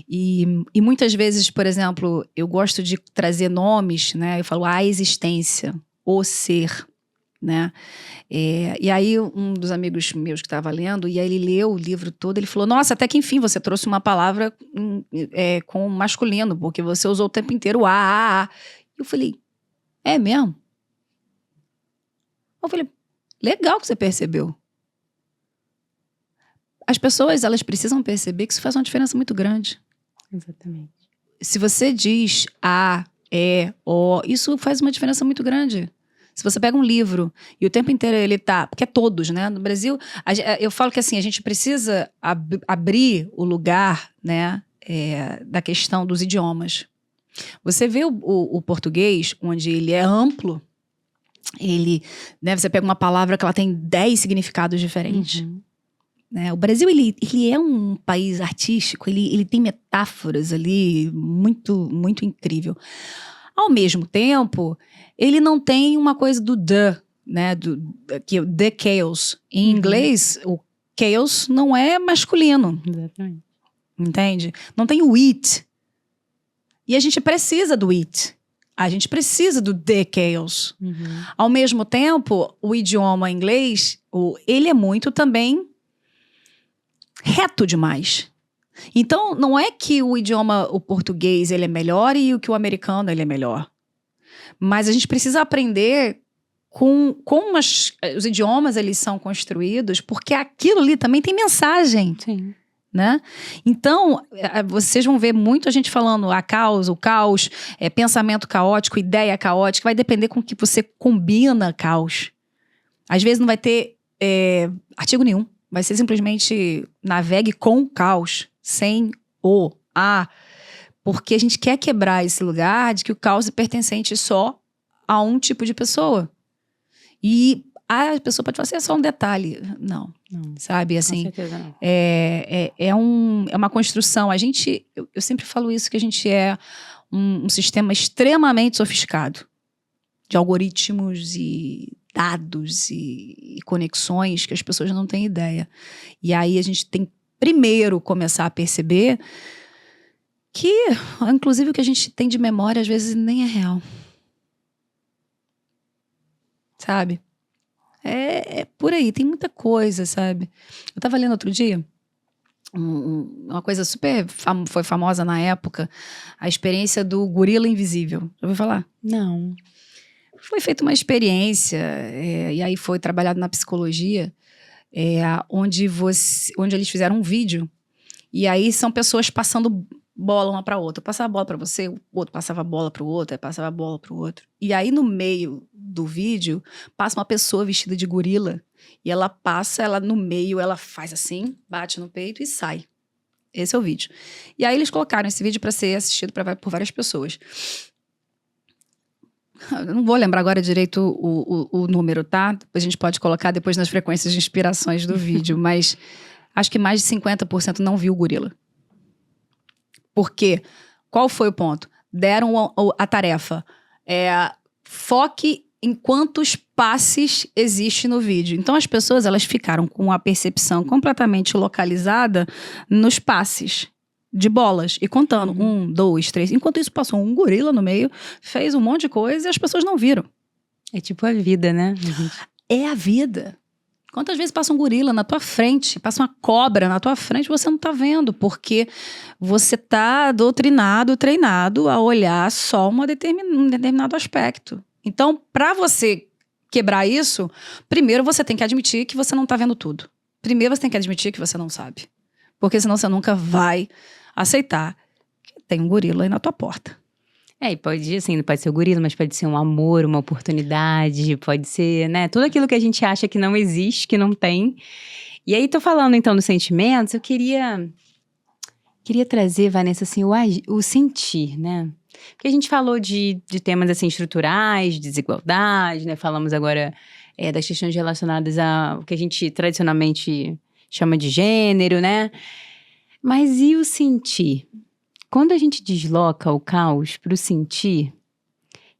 E muitas vezes, por exemplo, eu gosto de trazer nomes, né? Eu falo a existência, o ser, né? E aí um dos amigos meus que estava lendo, e aí ele leu o livro todo, ele falou, nossa, até que enfim você trouxe uma palavra com masculino, porque você usou o tempo inteiro o a. Eu falei, é mesmo? Eu falei, legal que você percebeu. As pessoas, elas precisam perceber que isso faz uma diferença muito grande. Exatamente. Se você diz a, o, isso faz uma diferença muito grande. Se você pega um livro e o tempo inteiro ele tá... Porque é todos, né? No Brasil, eu falo que assim, a gente precisa abrir o lugar, né, da questão dos idiomas. Você vê o português, onde ele é amplo, né, você pega uma palavra que ela tem 10 significados diferentes. Né? O Brasil, ele é um país artístico, ele tem metáforas ali muito, muito incrível. Ao mesmo tempo, ele não tem uma coisa do the, né? The chaos. Em inglês, o chaos não é masculino. Exatamente. Entende? Não tem o it. E a gente precisa do it. A gente precisa do the chaos. Ao mesmo tempo, o idioma inglês, ele é muito também reto demais. Então, não é que o português, ele é melhor e que o americano, ele é melhor. Mas a gente precisa aprender com como os idiomas, eles são construídos, porque aquilo ali também tem mensagem. Sim. Né? Então, vocês vão ver muito a gente falando o caos, pensamento caótico, ideia caótica, vai depender com que você combina caos. Às vezes não vai ter artigo nenhum, vai ser simplesmente navegue com caos, sem porque a gente quer quebrar esse lugar de que o caos é pertencente só a um tipo de pessoa. E a pessoa pode falar assim, é só um detalhe. Não. Sabe, assim, com certeza não. É uma construção. Eu sempre falo isso, que a gente é um sistema extremamente sofisticado de algoritmos e dados e conexões que as pessoas não têm ideia. E aí a gente tem primeiro começar a perceber que, inclusive, o que a gente tem de memória às vezes nem é real. Sabe? É por aí, tem muita coisa, sabe? Eu estava lendo outro dia uma coisa super foi famosa na época, a experiência do gorila invisível. Já ouviu falar? Não. Foi feita uma experiência, e aí foi trabalhado na psicologia, onde eles fizeram um vídeo, E aí são pessoas passando bola uma para outra. Eu passava a bola para você, o outro passava a bola para o outro, aí passava a bola para o outro. E aí no meio do vídeo passa uma pessoa vestida de gorila e ela passa, ela no meio, ela faz assim, bate no peito e sai. Esse é o vídeo. E aí eles colocaram esse vídeo para ser assistido por várias pessoas. Eu não vou lembrar agora direito o número, tá? A gente pode colocar depois nas frequências de inspirações do vídeo, mas acho que mais de 50% não viu o gorila. Por quê? Qual foi o ponto? Deram a tarefa. Foque em quantos passes existe no vídeo. Então, as pessoas elas ficaram com a percepção completamente localizada nos passes de bolas e contando. 1, 2, 3. Enquanto isso, passou um gorila no meio, fez um monte de coisa e as pessoas não viram. É tipo a vida, né? É a vida. Quantas vezes passa um gorila na tua frente, passa uma cobra na tua frente, você não tá vendo, porque você tá doutrinado, treinado a olhar só um determinado aspecto. Então, para você quebrar isso, primeiro você tem que admitir que você não tá vendo tudo. Primeiro você tem que admitir que você não sabe. Porque senão você nunca vai aceitar que tem um gorila aí na tua porta. E pode, assim, não pode ser o gorila, mas pode ser um amor, uma oportunidade, pode ser, né? Tudo aquilo que a gente acha que não existe, que não tem. E aí, tô falando, então, dos sentimentos, eu queria trazer, Vanessa, assim, o sentir, né? Porque a gente falou de temas, assim, estruturais, desigualdade, né? Falamos agora das questões relacionadas ao que a gente tradicionalmente chama de gênero, né? Mas e o sentir? Quando a gente desloca o caos para o sentir,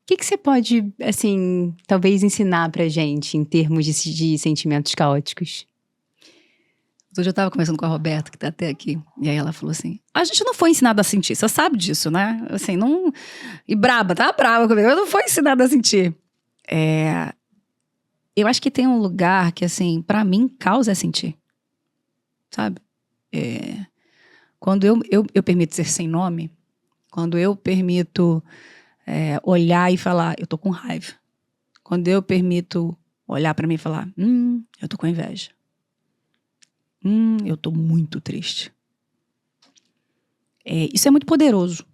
o que você pode, assim, talvez ensinar pra gente em termos de sentimentos caóticos? Hoje eu estava conversando com a Roberta, que está até aqui, e aí ela falou assim, a gente não foi ensinado a sentir, você sabe disso, né? Assim, não... E braba, tá brava comigo, eu não fui ensinada a sentir. Eu acho que tem um lugar que, assim, pra mim, caos é sentir. Sabe? Quando eu permito ser sem nome, quando eu permito olhar e falar, eu tô com raiva. Quando eu permito olhar pra mim e falar, eu tô com inveja. Eu tô muito triste. Isso é muito poderoso.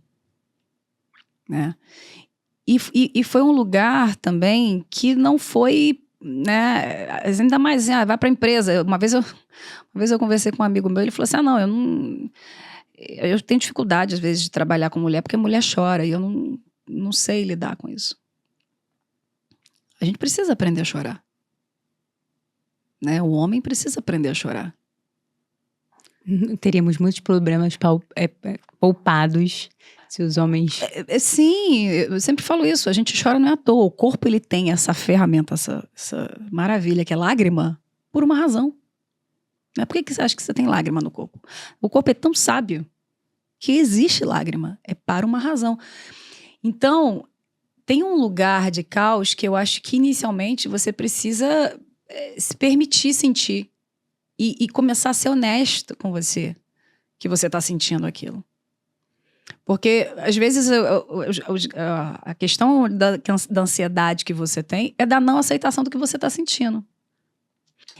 Né? E foi um lugar também que não foi, né, ainda mais, vai pra empresa. Uma vez eu conversei com um amigo meu, ele falou assim, eu tenho dificuldade às vezes de trabalhar com mulher, porque a mulher chora, e eu não sei lidar com isso. A gente precisa aprender a chorar. Né? O homem precisa aprender a chorar. Teríamos muitos problemas poupados se os homens... Sim, eu sempre falo isso, a gente chora não é à toa. O corpo ele tem essa ferramenta, essa maravilha que é lágrima, por uma razão. Por que você acha que você tem lágrima no corpo? O corpo é tão sábio que existe lágrima, é para uma razão. Então, tem um lugar de caos que eu acho que inicialmente você precisa se permitir sentir e começar a ser honesto com você, que você está sentindo aquilo. Porque, às vezes, a questão da ansiedade que você tem é da não aceitação do que você está sentindo.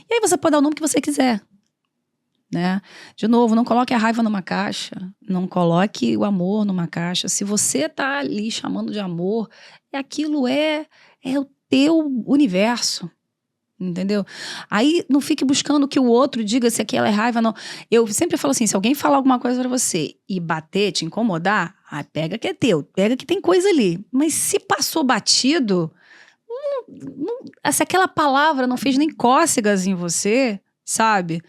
E aí você pode dar o nome que você quiser. Né? De novo, não coloque a raiva numa caixa, não coloque o amor numa caixa. Se você está ali chamando de amor, aquilo é o teu universo. Entendeu? Aí não fique buscando que o outro diga se aquela é raiva, não. Eu sempre falo assim, se alguém falar alguma coisa pra você e bater, te incomodar, pega que é teu, pega que tem coisa ali. Mas se passou batido, se aquela palavra não fez nem cócegas em você, sabe?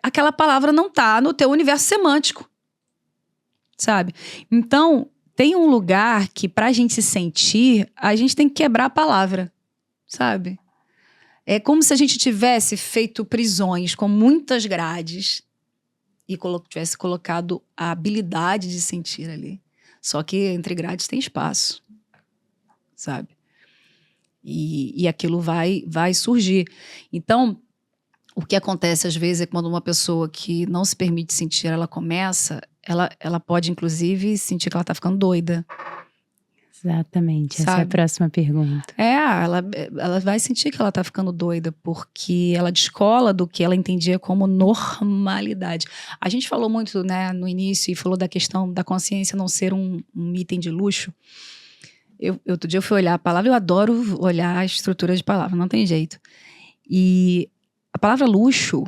Aquela palavra não tá no teu universo semântico, sabe? Então, tem um lugar que pra gente se sentir, a gente tem que quebrar a palavra, sabe? É como se a gente tivesse feito prisões com muitas grades e tivesse colocado a habilidade de sentir ali. Só que entre grades tem espaço, sabe? E aquilo vai surgir. Então, o que acontece às vezes é quando uma pessoa que não se permite sentir, ela começa, ela pode inclusive sentir que ela está ficando doida. Exatamente, essa é a Sabe? próxima pergunta. Ela vai sentir que ela tá ficando doida, porque ela descola do que ela entendia como normalidade. A gente falou muito, né, no início, e falou da questão da consciência não ser um item de luxo. Outro dia eu fui olhar a palavra, eu adoro olhar a estrutura de palavra, não tem jeito. E a palavra luxo,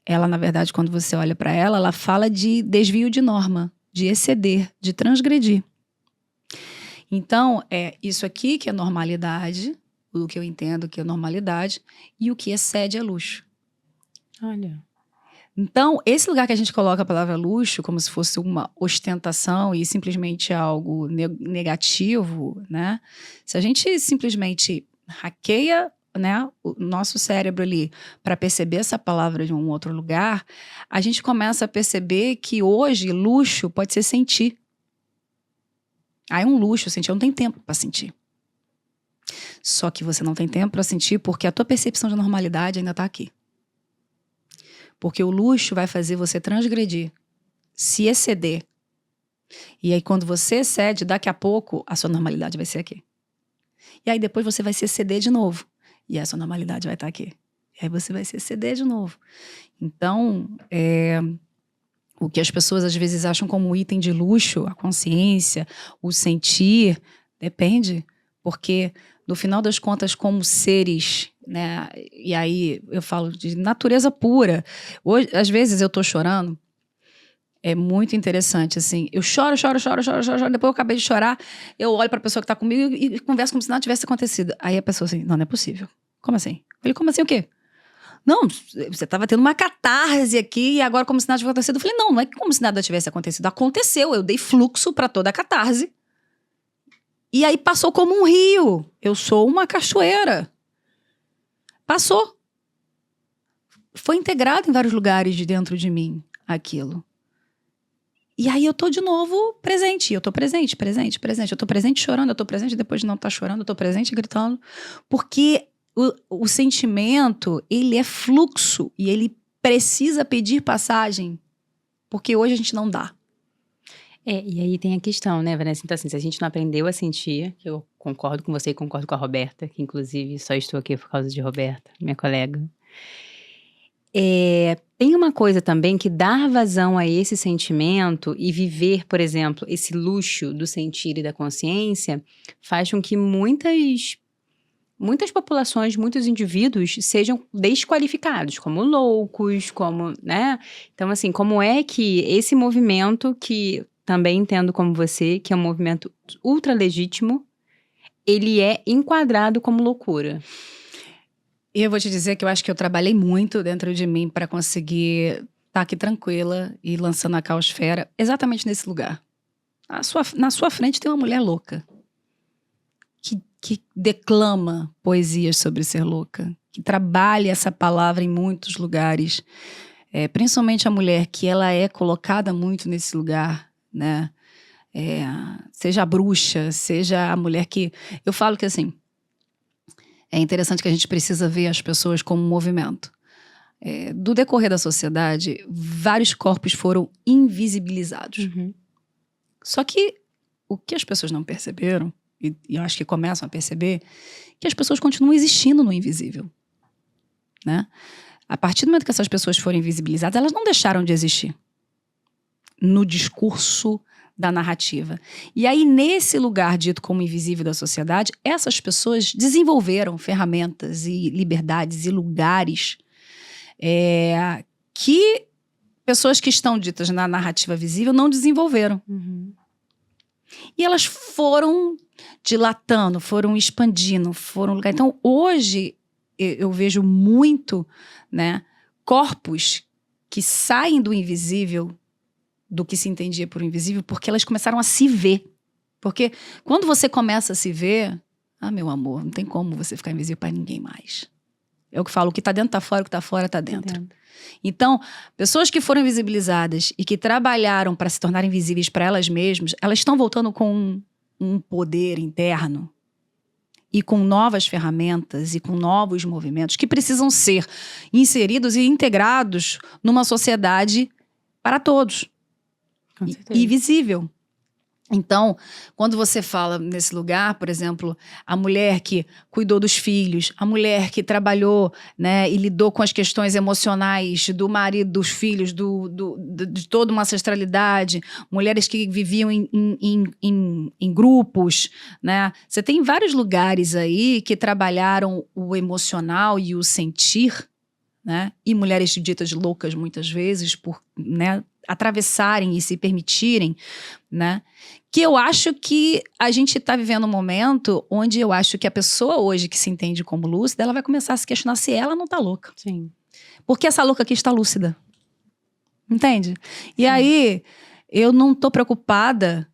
ela, na verdade, quando você olha para ela, ela fala de desvio de norma, de exceder, de transgredir. Então, é isso aqui que é normalidade, o que eu entendo que é normalidade, e o que excede é luxo. Olha. Então, esse lugar que a gente coloca a palavra luxo como se fosse uma ostentação e simplesmente algo negativo, né? Se a gente simplesmente hackeia, né, o nosso cérebro ali para perceber essa palavra de um outro lugar, a gente começa a perceber que hoje luxo pode ser sentir. É um luxo sentir, eu não tenho tempo para sentir. Só que você não tem tempo para sentir porque a tua percepção de normalidade ainda está aqui. Porque o luxo vai fazer você transgredir, se exceder. E aí quando você excede, daqui a pouco a sua normalidade vai ser aqui. E aí depois você vai se exceder de novo. E a sua normalidade vai estar aqui. E aí você vai se exceder de novo. Então, o que as pessoas às vezes acham como um item de luxo, a consciência, o sentir, depende. Porque, no final das contas, como seres, né? E aí eu falo de natureza pura. Hoje, às vezes eu tô chorando. É muito interessante, assim. Eu choro. Depois eu acabei de chorar. Eu olho pra pessoa que tá comigo e converso como se nada tivesse acontecido. Aí a pessoa assim, não é possível. Como assim? Eu falei, como assim o quê? Não, você estava tendo uma catarse aqui e agora como se nada tivesse acontecido. Eu falei, não é como se nada tivesse acontecido. Aconteceu, eu dei fluxo para toda a catarse. E aí passou como um rio. Eu sou uma cachoeira. Passou. Foi integrado em vários lugares de dentro de mim, aquilo. E aí eu tô de novo presente. Eu tô presente. Eu tô presente chorando, eu tô presente depois de não estar chorando, eu tô presente gritando. Porque o sentimento, ele é fluxo e ele precisa pedir passagem, porque hoje a gente não dá. E aí tem a questão, né, Vanessa? Então, assim, se a gente não aprendeu a sentir, que eu concordo com você e concordo com a Roberta, que inclusive só estou aqui por causa de Roberta, minha colega. Tem uma coisa também que dar vazão a esse sentimento e viver, por exemplo, esse luxo do sentir e da consciência faz com que muitas populações, muitos indivíduos sejam desqualificados, como loucos, como, né? Então, assim, como é que esse movimento, que também entendo como você, que é um movimento ultra legítimo, ele é enquadrado como loucura? E eu vou te dizer que eu acho que eu trabalhei muito dentro de mim para conseguir estar aqui tranquila e lançando a Caosfera exatamente nesse lugar. Na sua frente tem uma mulher louca. Que declama poesias sobre ser louca, que trabalha essa palavra em muitos lugares, principalmente a mulher, que ela é colocada muito nesse lugar, né? Seja a bruxa, seja a mulher que... Eu falo que, assim, é interessante que a gente precisa ver as pessoas como um movimento. Do decorrer da sociedade, vários corpos foram invisibilizados. Uhum. Só que o que as pessoas não perceberam, e eu acho que começam a perceber, que as pessoas continuam existindo no invisível, né? A partir do momento que essas pessoas foram invisibilizadas, elas não deixaram de existir no discurso da narrativa. E aí, nesse lugar dito como invisível da sociedade, essas pessoas desenvolveram ferramentas e liberdades e lugares que pessoas que estão ditas na narrativa visível não desenvolveram. Uhum. E elas foram dilatando, foram expandindo, foram... Então, hoje, eu vejo muito, né, corpos que saem do invisível, do que se entendia por invisível, porque elas começaram a se ver. Porque quando você começa a se ver, meu amor, não tem como você ficar invisível para ninguém mais. É o que falo, o que está dentro está fora, o que está fora está dentro. Então, pessoas que foram invisibilizadas e que trabalharam para se tornarem invisíveis para elas mesmas, elas estão voltando com um poder interno e com novas ferramentas e com novos movimentos que precisam ser inseridos e integrados numa sociedade para todos. E visível. Então, quando você fala nesse lugar, por exemplo, a mulher que cuidou dos filhos, a mulher que trabalhou, né, e lidou com as questões emocionais do marido, dos filhos, de toda uma ancestralidade, mulheres que viviam em grupos, né? Você tem vários lugares aí que trabalharam o emocional e o sentir, né? E mulheres ditas loucas muitas vezes por, né, atravessarem e se permitirem, né? Que eu acho que a gente está vivendo um momento onde eu acho que a pessoa hoje que se entende como lúcida, ela vai começar a se questionar se ela não está louca. Sim. Porque essa louca aqui está lúcida. Entende? E Sim. aí, eu não estou preocupada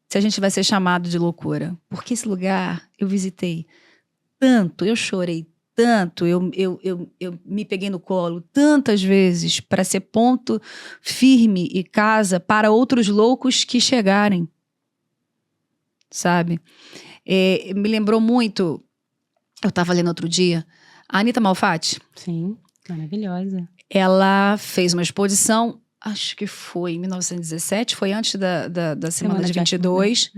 se a gente vai ser chamado de loucura. Porque esse lugar eu visitei tanto, eu chorei tanto, eu me peguei no colo tantas vezes para ser ponto firme e casa para outros loucos que chegarem, sabe? Me lembrou muito, eu estava lendo outro dia, a Anita Malfatti. Sim, maravilhosa. Ela fez uma exposição, acho que foi em 1917, foi antes da Semana de 22,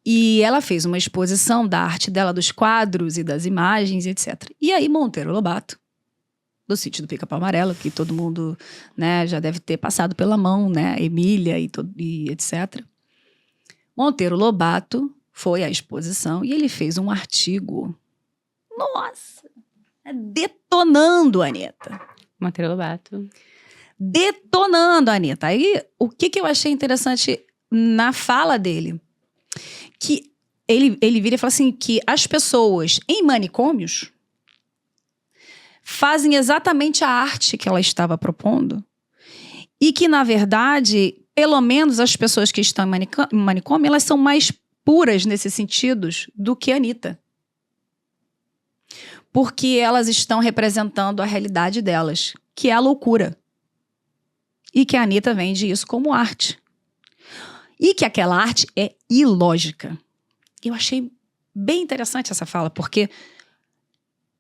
E ela fez uma exposição da arte dela, dos quadros e das imagens, etc. E aí Monteiro Lobato, do Sítio do Pica-Pau Amarelo, que todo mundo, né, já deve ter passado pela mão, né, Emília e etc. Monteiro Lobato foi à exposição e ele fez um artigo, nossa, detonando a Anitta. Monteiro Lobato. Detonando a Anitta. Aí, o que eu achei interessante na fala dele? Que ele vira e fala assim, que as pessoas em manicômios fazem exatamente a arte que ela estava propondo e que, na verdade, pelo menos as pessoas que estão em manicômio, elas são mais puras nesses sentidos do que a Anitta. Porque elas estão representando a realidade delas, que é a loucura. E que a Anitta vende isso como arte. E que aquela arte é ilógica. Eu achei bem interessante essa fala, porque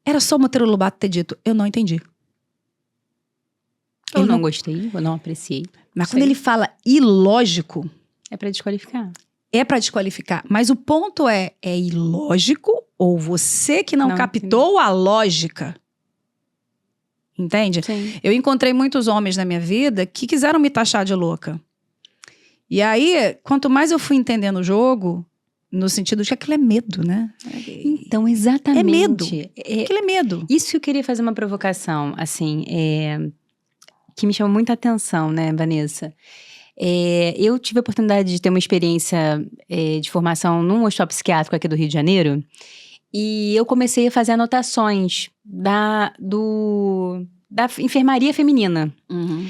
era só o Monteiro Lobato ter dito, eu não entendi. Eu não gostei, eu não apreciei. Mas quando ele fala ilógico... É pra desqualificar. É pra desqualificar. Mas o ponto é ilógico ou você que não captou a lógica? Entende? Sim. Eu encontrei muitos homens na minha vida que quiseram me taxar de louca. E aí, quanto mais eu fui entendendo o jogo, no sentido de que aquilo é medo, né? Então, exatamente. É medo. Aquilo é medo. Isso que eu queria fazer uma provocação, assim, que me chamou muita atenção, né, Vanessa? Eu tive a oportunidade de ter uma experiência de formação num hospital psiquiátrico aqui do Rio de Janeiro, e eu comecei a fazer anotações da enfermaria feminina. Uhum.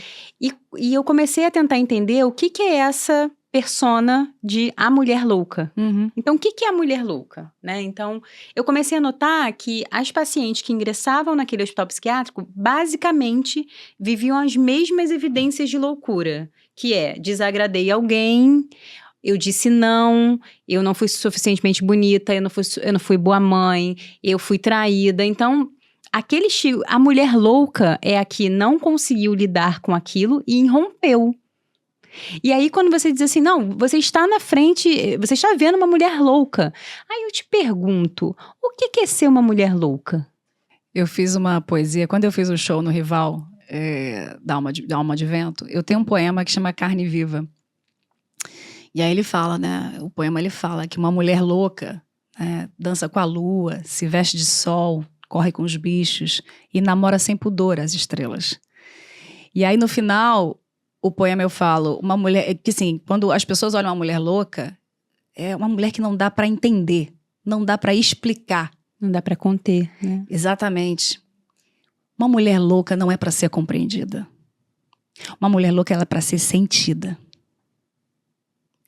E eu comecei a tentar entender o que é essa persona de a mulher louca. Uhum. Então, o que é a mulher louca? Né? Então, eu comecei a notar que as pacientes que ingressavam naquele hospital psiquiátrico, basicamente, viviam as mesmas evidências de loucura, que é, desagradei alguém, eu disse não, eu não fui suficientemente bonita, eu não fui boa mãe, eu fui traída. Então, a mulher louca é a que não conseguiu lidar com aquilo e irrompeu. E aí, quando você diz assim, não, você está na frente, você está vendo uma mulher louca. Aí eu te pergunto, o que é ser uma mulher louca? Eu fiz uma poesia, quando eu fiz o show no Rival, da Alma de Vento, eu tenho um poema que chama Carne Viva. E aí ele fala, né, o poema ele fala que uma mulher louca dança com a lua, se veste de sol, corre com os bichos e namora sem pudor as estrelas. E aí no final, o poema eu falo, uma mulher, que assim, quando as pessoas olham uma mulher louca, é uma mulher que não dá para entender, não dá para explicar. Não dá para conter, né? Exatamente. Uma mulher louca não é para ser compreendida. Uma mulher louca ela é para ser sentida.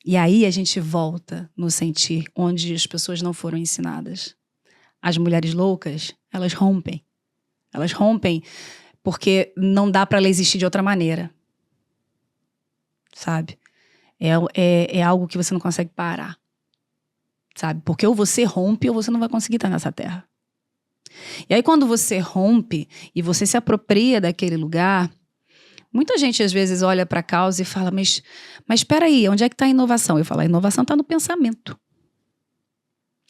E aí a gente volta no sentir onde as pessoas não foram ensinadas. As mulheres loucas, elas rompem. Elas rompem porque não dá para ela existir de outra maneira. Sabe? É algo que você não consegue parar. Sabe? Porque ou você rompe ou você não vai conseguir estar nessa terra. E aí quando você rompe e você se apropria daquele lugar, Muita gente, às vezes, olha para a causa e fala, mas espera aí, onde é que está a inovação? Eu falo, a inovação está no pensamento.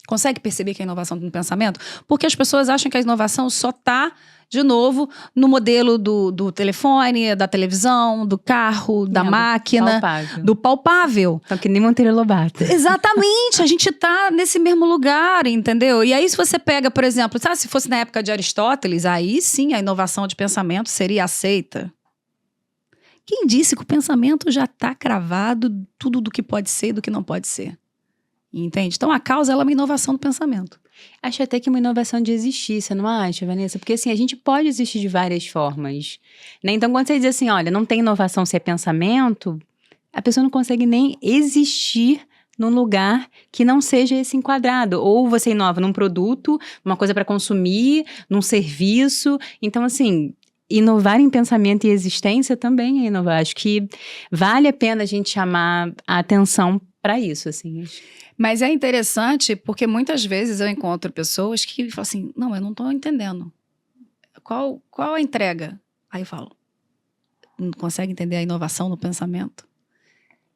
Consegue perceber que a inovação está no pensamento? Porque as pessoas acham que a inovação só está, de novo, no modelo do telefone, da televisão, do carro, da máquina, do palpável. Então, que nem Monteiro Lobato. Exatamente, a gente está nesse mesmo lugar, entendeu? E aí, se você pega, por exemplo, sabe, se fosse na época de Aristóteles, aí sim a inovação de pensamento seria aceita. Quem disse que o pensamento já está cravado, tudo do que pode ser e do que não pode ser? Entende? Então, a causa ela é uma inovação do pensamento. Acho até que uma inovação de existir, você não acha, Vanessa? Porque assim, a gente pode existir de várias formas, né? Então, quando você diz assim, olha, não tem inovação se é pensamento, a pessoa não consegue nem existir num lugar que não seja esse enquadrado. Ou você inova num produto, uma coisa para consumir, num serviço. Então, assim, inovar em pensamento e existência também é inovar. Acho que vale a pena a gente chamar a atenção para isso, assim. Mas é interessante porque muitas vezes eu encontro pessoas que falam assim, não, eu não estou entendendo. Qual a entrega? Aí eu falo, não consegue entender a inovação no pensamento?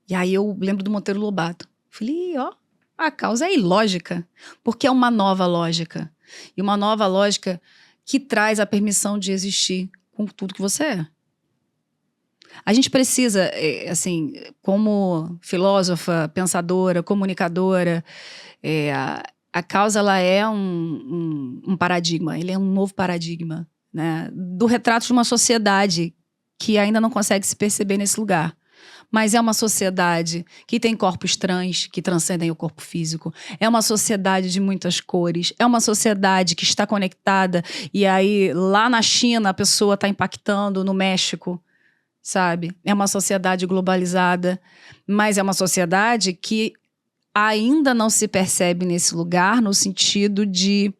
E aí eu lembro do Monteiro Lobato. Falei, ó, a causa é ilógica, porque é uma nova lógica. E uma nova lógica que traz a permissão de existir com tudo que você é. A gente precisa, assim, como filósofa, pensadora, comunicadora, a causa ela é um paradigma, ele é um novo paradigma, né, do retrato de uma sociedade que ainda não consegue se perceber nesse lugar. Mas é uma sociedade que tem corpos trans, que transcendem o corpo físico. É uma sociedade de muitas cores. É uma sociedade que está conectada. E aí, lá na China, a pessoa está impactando no México. Sabe? É uma sociedade globalizada, mas é uma sociedade que ainda não se percebe nesse lugar no sentido de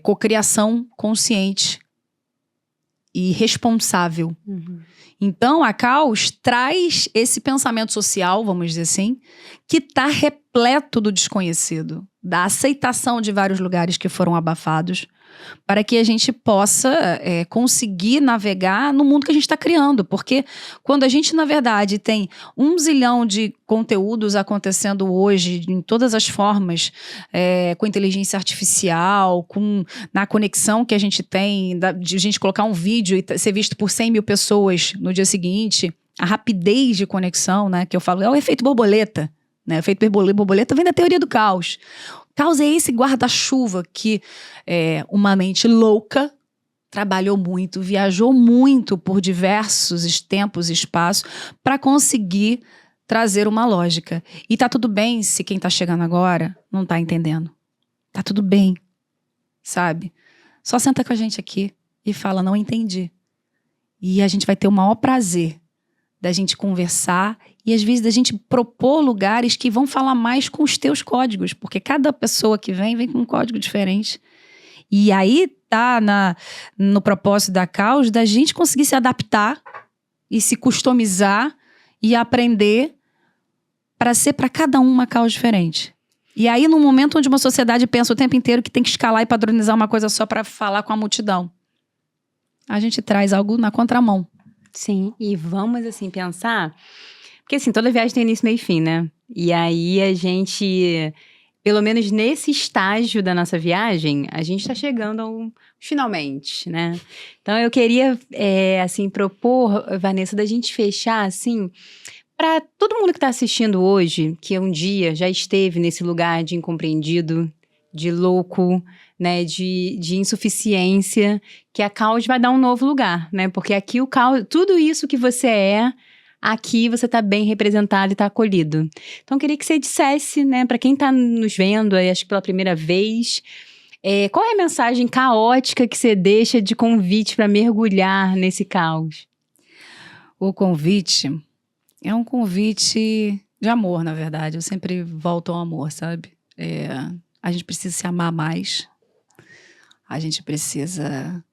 cocriação consciente e responsável. Uhum. Então, a Caos traz esse pensamento social, vamos dizer assim, que está repleto do desconhecido, da aceitação de vários lugares que foram abafados, para que a gente possa conseguir navegar no mundo que a gente está criando. Porque quando a gente, na verdade, tem 1 zilhão de conteúdos acontecendo hoje, em todas as formas, com inteligência artificial, na conexão que a gente tem, de a gente colocar um vídeo e ser visto por 100 mil pessoas no dia seguinte, a rapidez de conexão, né, que eu falo, é o efeito borboleta. Né? O efeito borboleta vem da teoria do caos. Caos é esse guarda-chuva que uma mente louca trabalhou muito, viajou muito por diversos tempos e espaços para conseguir trazer uma lógica. E tá tudo bem se quem tá chegando agora não tá entendendo. Tá tudo bem, sabe? Só senta com a gente aqui e fala, não entendi. E a gente vai ter o maior prazer da gente conversar e às vezes da gente propor lugares que vão falar mais com os teus códigos, porque cada pessoa que vem com um código diferente. E aí tá no propósito da Caos da gente conseguir se adaptar e se customizar e aprender para ser para cada um uma Caos diferente. E aí num momento onde uma sociedade pensa o tempo inteiro que tem que escalar e padronizar uma coisa só para falar com a multidão, a gente traz algo na contramão. Sim, e vamos, assim, pensar... Porque, assim, toda viagem tem início, meio e fim, né? E aí, a gente... Pelo menos nesse estágio da nossa viagem, a gente está chegando ao finalmente, né? Então, eu queria, assim, propor, Vanessa, da gente fechar, assim... Para todo mundo que está assistindo hoje, que um dia já esteve nesse lugar de incompreendido, de louco, né, de insuficiência, que a Caos vai dar um novo lugar, né? Porque aqui o Caos, tudo isso que você aqui você está bem representado e está acolhido. Então, eu queria que você dissesse, né, para quem está nos vendo, acho que pela primeira vez, qual é a mensagem caótica que você deixa de convite para mergulhar nesse caos? O convite é um convite de amor, na verdade. Eu sempre volto ao amor, sabe? A gente precisa se amar mais. A gente precisa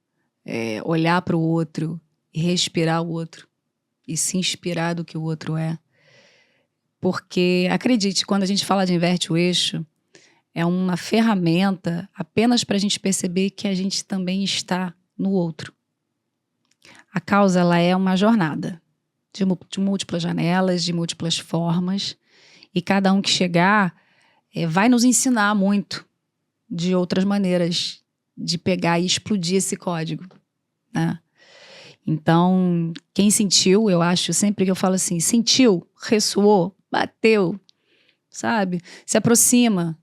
olhar para o outro e respirar o outro. E se inspirar do que o outro é. Porque, acredite, quando a gente fala de inverte o eixo, é uma ferramenta apenas para a gente perceber que a gente também está no outro. A causa, ela é uma jornada de múltiplas janelas, de múltiplas formas, e cada um que chegar vai nos ensinar muito de outras maneiras de pegar e explodir esse código, né? Então, quem sentiu, eu acho, sempre que eu falo assim, sentiu, ressoou, bateu, sabe? Se aproxima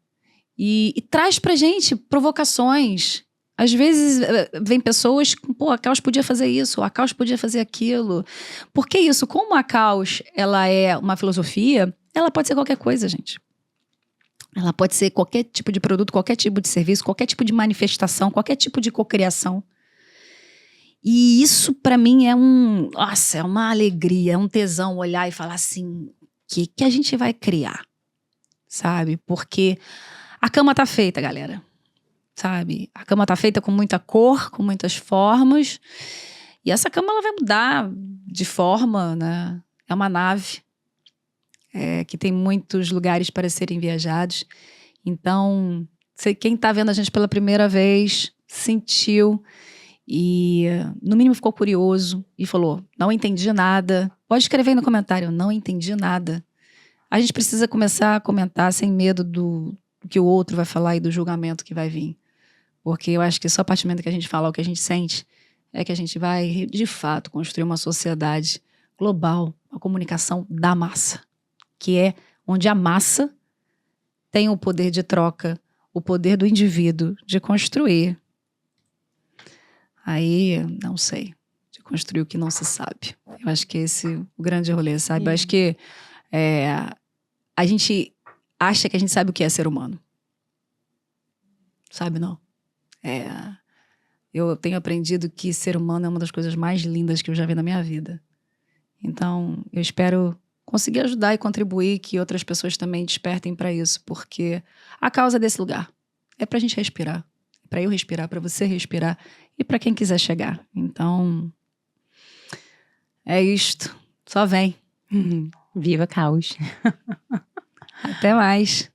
e traz pra gente provocações. Às vezes vem pessoas, pô, a Caos podia fazer isso, a Caos podia fazer aquilo. Por que isso? Como a Caos, ela é uma filosofia, ela pode ser qualquer coisa, gente. Ela pode ser qualquer tipo de produto, qualquer tipo de serviço, qualquer tipo de manifestação, qualquer tipo de cocriação. E isso, pra mim, é uma alegria, é um tesão olhar e falar assim, o que a gente vai criar, sabe? Porque a cama tá feita, galera, sabe? A cama tá feita com muita cor, com muitas formas, e essa cama, ela vai mudar de forma, né? É uma nave que tem muitos lugares para serem viajados. Então, quem tá vendo a gente pela primeira vez, sentiu e no mínimo ficou curioso e falou, não entendi nada. Pode escrever aí no comentário, não entendi nada. A gente precisa começar a comentar sem medo do que o outro vai falar e do julgamento que vai vir. Porque eu acho que só a partir do momento que a gente fala o que a gente sente, é que a gente vai, de fato, construir uma sociedade global, uma comunicação da massa, que é onde a massa tem o poder de troca, o poder do indivíduo de construir. Aí, não sei, de construir o que não se sabe. Eu acho que esse é o grande rolê, sabe? Eu acho que a gente acha que a gente sabe o que é ser humano. Sabe, não? Eu tenho aprendido que ser humano é uma das coisas mais lindas que eu já vi na minha vida. Então, eu espero conseguir ajudar e contribuir que outras pessoas também despertem para isso, porque a causa desse lugar é pra gente respirar. Para eu respirar, para você respirar e para quem quiser chegar. Então, é isto. Só vem. Viva Caos. Até mais.